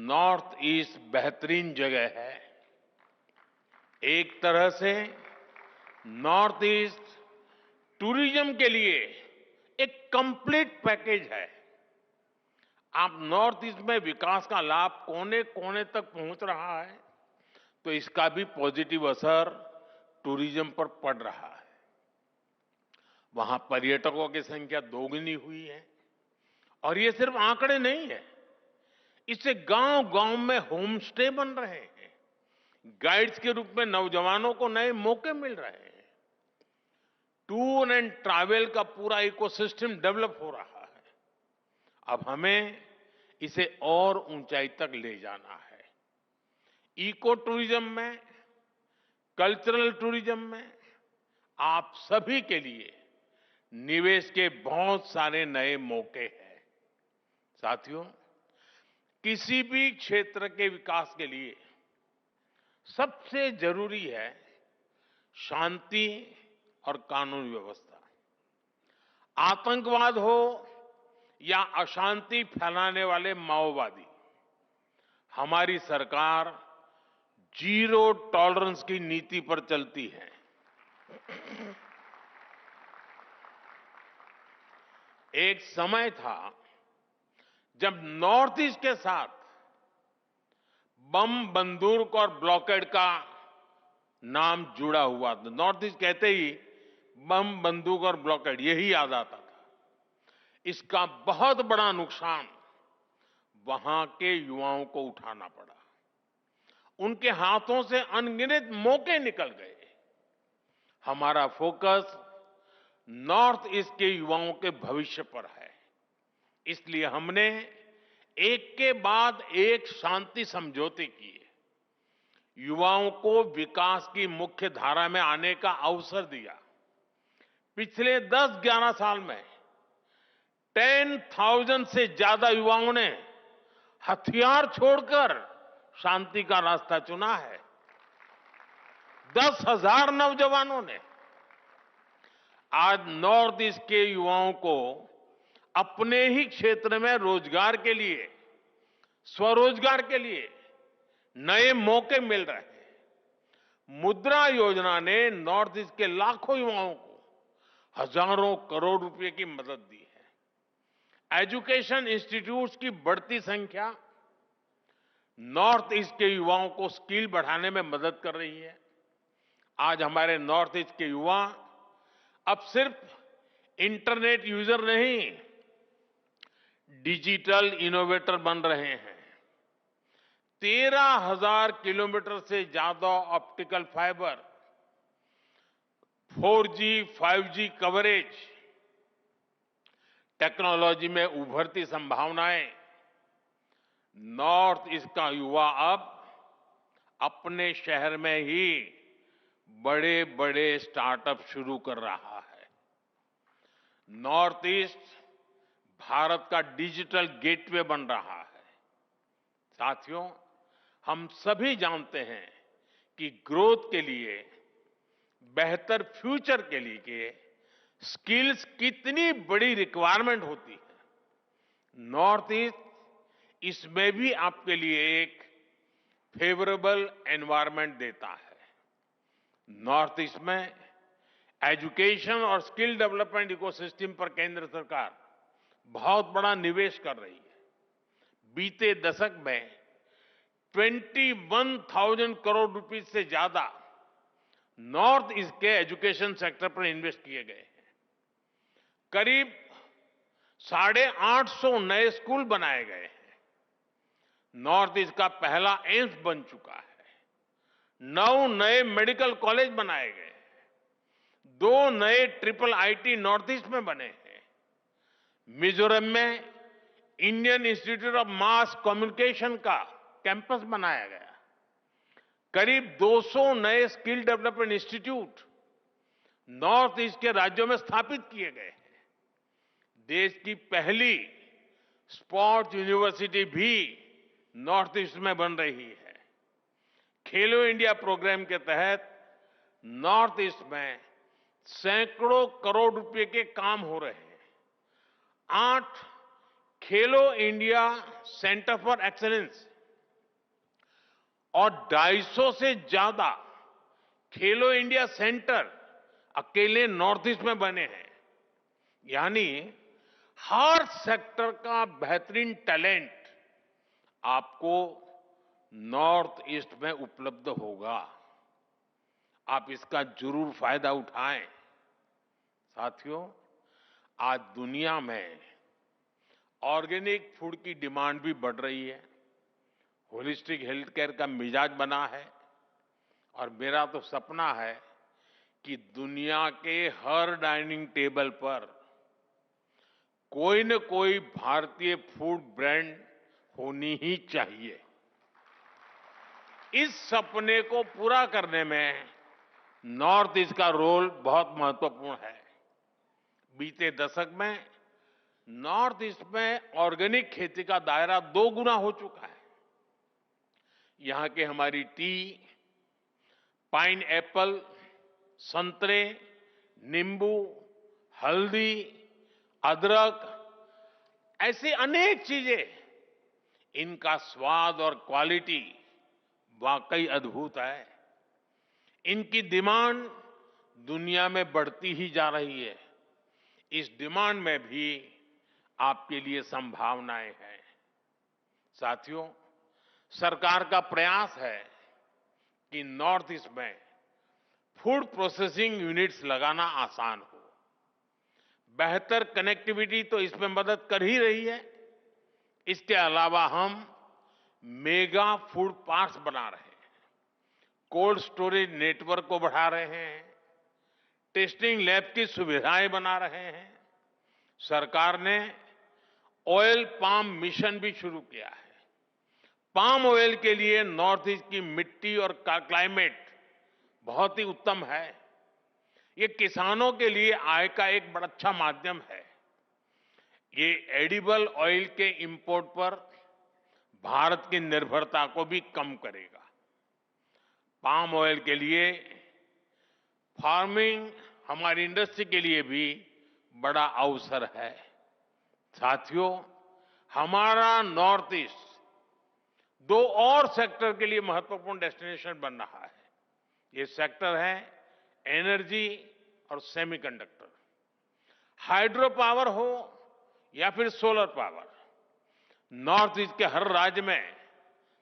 नॉर्थ ईस्ट बेहतरीन जगह है। एक तरह से नॉर्थ ईस्ट टूरिज्म के लिए एक कंप्लीट पैकेज है। आप नॉर्थ ईस्ट में विकास का लाभ कोने कोने तक पहुंच रहा है, तो इसका भी पॉजिटिव असर टूरिज्म पर पड़ रहा है। वहां पर्यटकों की संख्या दोगुनी हुई है और ये सिर्फ आंकड़े नहीं है। इससे गांव-गांव में होम स्टे बन रहे हैं, गाइड्स के रूप में नौजवानों को नए मौके मिल रहे हैं, टूर एंड ट्रैवल का पूरा इकोसिस्टम डेवलप हो रहा है। अब हमें इसे और ऊंचाई तक ले जाना है। इको टूरिज्म में, कल्चरल टूरिज्म में आप सभी के लिए निवेश के बहुत सारे नए मौके हैं। साथियों, किसी भी क्षेत्र के विकास के लिए सबसे जरूरी है शांति और कानून व्यवस्था। आतंकवाद हो या अशांति फैलाने वाले माओवादी, हमारी सरकार जीरो टॉलरेंस की नीति पर चलती है। एक समय था जब नॉर्थ ईस्ट के साथ बम, बंदूक और ब्लॉकेड का नाम जुड़ा हुआ था। नॉर्थ ईस्ट कहते ही बम, बंदूक और ब्लॉकेड यही याद आता था। इसका बहुत बड़ा नुकसान वहां के युवाओं को उठाना पड़ा। उनके हाथों से अनगिनत मौके निकल गए। हमारा फोकस नॉर्थ ईस्ट के युवाओं के भविष्य पर है। इसलिए हमने एक के बाद एक शांति समझौते किए, युवाओं को विकास की मुख्य धारा में आने का अवसर दिया। पिछले 10-11 साल में 10,000 से ज्यादा युवाओं ने हथियार छोड़कर शांति का रास्ता चुना है। 10,000 नौजवानों ने। आज नॉर्थ ईस्ट के युवाओं को अपने ही क्षेत्र में रोजगार के लिए, स्वरोजगार के लिए नए मौके मिल रहे हैं। मुद्रा योजना ने नॉर्थ ईस्ट के लाखों युवाओं को हजारों करोड़ रुपए की मदद दी है। एजुकेशन इंस्टीट्यूट्स की बढ़ती संख्या नॉर्थ ईस्ट के युवाओं को स्किल बढ़ाने में मदद कर रही है। आज हमारे नॉर्थ ईस्ट के युवा अब सिर्फ इंटरनेट यूजर नहीं, डिजिटल इनोवेटर बन रहे हैं। 13,000 किलोमीटर से ज्यादा optical fibre, 4G, 5G coverage, technology में उभरती संभावनाएं। नॉर्थ ईस्ट का युवा अब अपने शहर में ही बड़े बड़े स्टार्टअप शुरू कर रहा है। नॉर्थ ईस्ट भारत का डिजिटल गेटवे बन रहा है। साथियों, हम सभी जानते हैं कि ग्रोथ के लिए, बेहतर फ्यूचर के लिए स्किल्स कितनी बड़ी रिक्वायरमेंट होती है। नॉर्थ ईस्ट इसमें भी आपके लिए एक फेवरेबल एनवायरनमेंट देता है। नॉर्थ ईस्ट में एजुकेशन और स्किल डेवलपमेंट इकोसिस्टम पर केंद्र सरकार बहुत बड़ा निवेश कर रही है। बीते दशक में 21,000 करोड़ रुपए से ज्यादा नॉर्थ ईस्ट के एजुकेशन सेक्टर पर इन्वेस्ट किए गए हैं। करीब 850 नए स्कूल बनाए गए हैं। नॉर्थ ईस्ट का पहला एम्स बन चुका है। 9 नए मेडिकल कॉलेज बनाए गए हैं। 2 नए ट्रिपल आईटी नॉर्थ ईस्ट में बने हैं। मिजोरम में Indian institute of mass communication का कैंपस बनाया गया। करीब 200 नए skill development institute north east के राज्यों में स्थापित किए गए हैं। देश की पहली स्पोर्ट्स यूनिवर्सिटी भी नॉर्थ ईस्ट में बन रही है। खेलो इंडिया प्रोग्राम के तहत नॉर्थ ईस्ट में सैकड़ों करोड़ रुपए के काम हो रहे हैं। 8 खेलो इंडिया सेंटर फॉर एक्सीलेंस और 250 से ज्यादा खेलो इंडिया सेंटर अकेले नॉर्थ ईस्ट में बने हैं। यानी हर सेक्टर का बेहतरीन टैलेंट आपको नॉर्थ ईस्ट में उपलब्ध होगा। आप इसका जरूर फायदा उठाएं। साथियों, आज दुनिया में ऑर्गेनिक फूड की डिमांड भी बढ़ रही है। होलिस्टिक हेल्थ केयर का मिजाज बना है और मेरा तो सपना है कि दुनिया के हर डाइनिंग टेबल पर कोई न कोई भारतीय फूड ब्रांड होनी ही चाहिए। इस सपने को पूरा करने में नॉर्थ ईस्ट का रोल बहुत महत्वपूर्ण है। बीते दशक में नॉर्थ ईस्ट में ऑर्गेनिक खेती का दायरा 2 गुना हो चुका है। यहां के हमारी टी, पाइन एप्पल, संतरे, नींबू, हल्दी, अदरक, ऐसी अनेक चीजें, इनका स्वाद और क्वालिटी वाकई अद्भुत है। इनकी डिमांड दुनिया में बढ़ती ही जा रही है। इस डिमांड में भी आपके लिए संभावनाएं हैं। साथियों, सरकार का प्रयास है कि नॉर्थ ईस्ट में फूड प्रोसेसिंग यूनिट्स लगाना आसान हो। बेहतर कनेक्टिविटी तो इसमें मदद कर ही रही है। इसके अलावा हम मेगा फूड पार्क्स बना रहे हैं, कोल्ड स्टोरेज नेटवर्क को बढ़ा रहे हैं, टेस्टिंग लैब की सुविधाएं बना रहे हैं। सरकार ने ऑयल पाम मिशन भी शुरू किया है। पाम ऑयल के लिए नॉर्थ ईस्ट की मिट्टी और क्लाइमेट बहुत ही उत्तम है। ये किसानों के लिए आय का एक बड़ा अच्छा माध्यम है। ये एडिबल ऑयल के इंपोर्ट पर भारत की निर्भरता को भी कम करेगा। पाम ऑयल के लिए फार्मिंग हमारी इंडस्ट्री के लिए भी बड़ा अवसर है। साथियों, हमारा नॉर्थ ईस्ट 2 और सेक्टर के लिए महत्वपूर्ण डेस्टिनेशन बन रहा है। ये सेक्टर है एनर्जी और सेमीकंडक्टर। हाइड्रो पावर हो या फिर सोलर पावर, नॉर्थ ईस्ट के हर राज्य में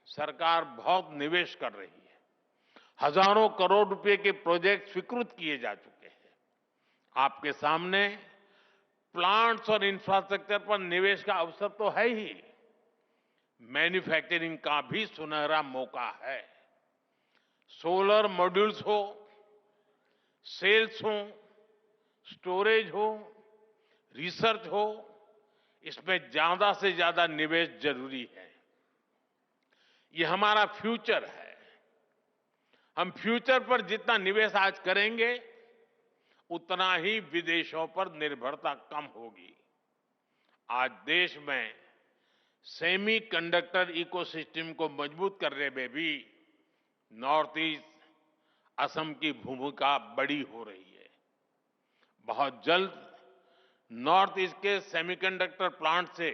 सरकार बहुत निवेश कर रही है। हजारों करोड़ रुपए के प्रोजेक्ट स्वीकृत किए जा चुके हैं। आपके सामने प्लांट्स और इंफ्रास्ट्रक्चर पर निवेश का अवसर तो है ही, मैन्युफैक्चरिंग का भी सुनहरा मौका है। सोलर मॉड्यूल्स हो, सेल्स हो, स्टोरेज हो, रिसर्च हो, इसमें ज्यादा से ज्यादा निवेश जरूरी है। ये हमारा फ्यूचर है। हम फ्यूचर पर जितना निवेश आज करेंगे, उतना ही विदेशों पर निर्भरता कम होगी। आज देश में सेमीकंडक्टर इकोसिस्टम को मजबूत करने में भी नॉर्थ ईस्ट, असम की भूमिका बड़ी हो रही है। बहुत जल्द नॉर्थ ईस्ट के सेमीकंडक्टर प्लांट से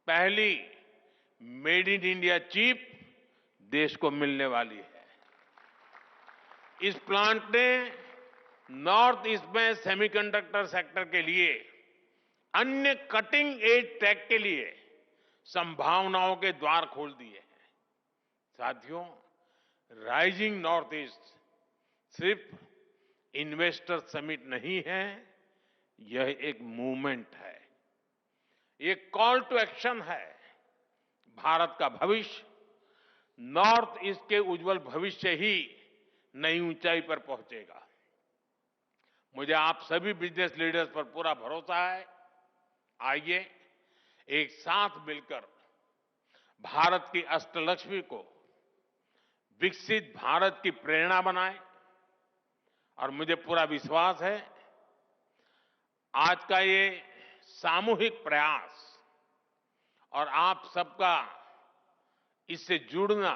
पहली मेड इन इंडिया चिप देश को मिलने वाली है। इस प्लांट ने नॉर्थ ईस्ट में सेमीकंडक्टर सेक्टर के लिए अन्य कटिंग एज टेक के लिए संभावनाओं के द्वार खोल दिए हैं। साथियों, राइजिंग नॉर्थ ईस्ट सिर्फ इन्वेस्टर समिट नहीं है, यह एक मूवमेंट है, ये कॉल टू एक्शन है। भारत का भविष्य नॉर्थ ईस्ट के उज्जवल भविष्य ही नई ऊंचाई पर पहुंचेगा। मुझे आप सभी बिजनेस लीडर्स पर पूरा भरोसा है। आइए एक साथ मिलकर भारत की अष्टलक्ष्मी को विकसित भारत की प्रेरणा बनाएं। और मुझे पूरा विश्वास है आज का ये सामूहिक प्रयास और आप सबका इससे जुड़ना,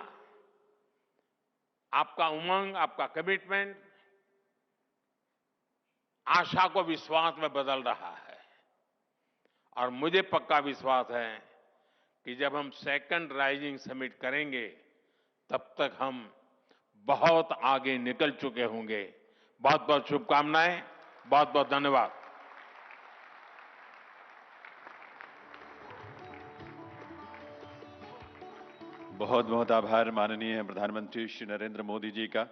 आपका उमंग, आपका कमिटमेंट आशा को विश्वास में बदल रहा है। और मुझे पक्का विश्वास है कि जब हम सेकंड राइजिंग समिट करेंगे, तब तक हम बहुत आगे निकल चुके होंगे। बहुत बहुत शुभकामनाएं, बहुत बहुत धन्यवाद। बहुत बहुत आभार माननीय प्रधानमंत्री श्री नरेंद्र मोदी जी का,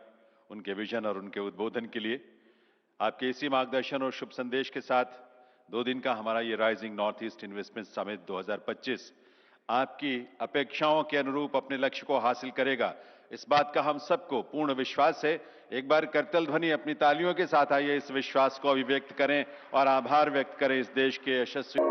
उनके विजन और उनके उद्बोधन के लिए। आपके इसी मार्गदर्शन और शुभ संदेश के साथ 2 दिन का हमारा ये rising north east investment summit 2025 आपकी अपेक्षाओं के अनुरूप अपने लक्ष्य को हासिल करेगा, इस बात का हम सबको पूर्ण विश्वास है। एक बार करतल ध्वनि अपनी तालियों के साथ आइए इस विश्वास को अभिव्यक्त करें और आभार व्यक्त करें इस देश के यशस्वी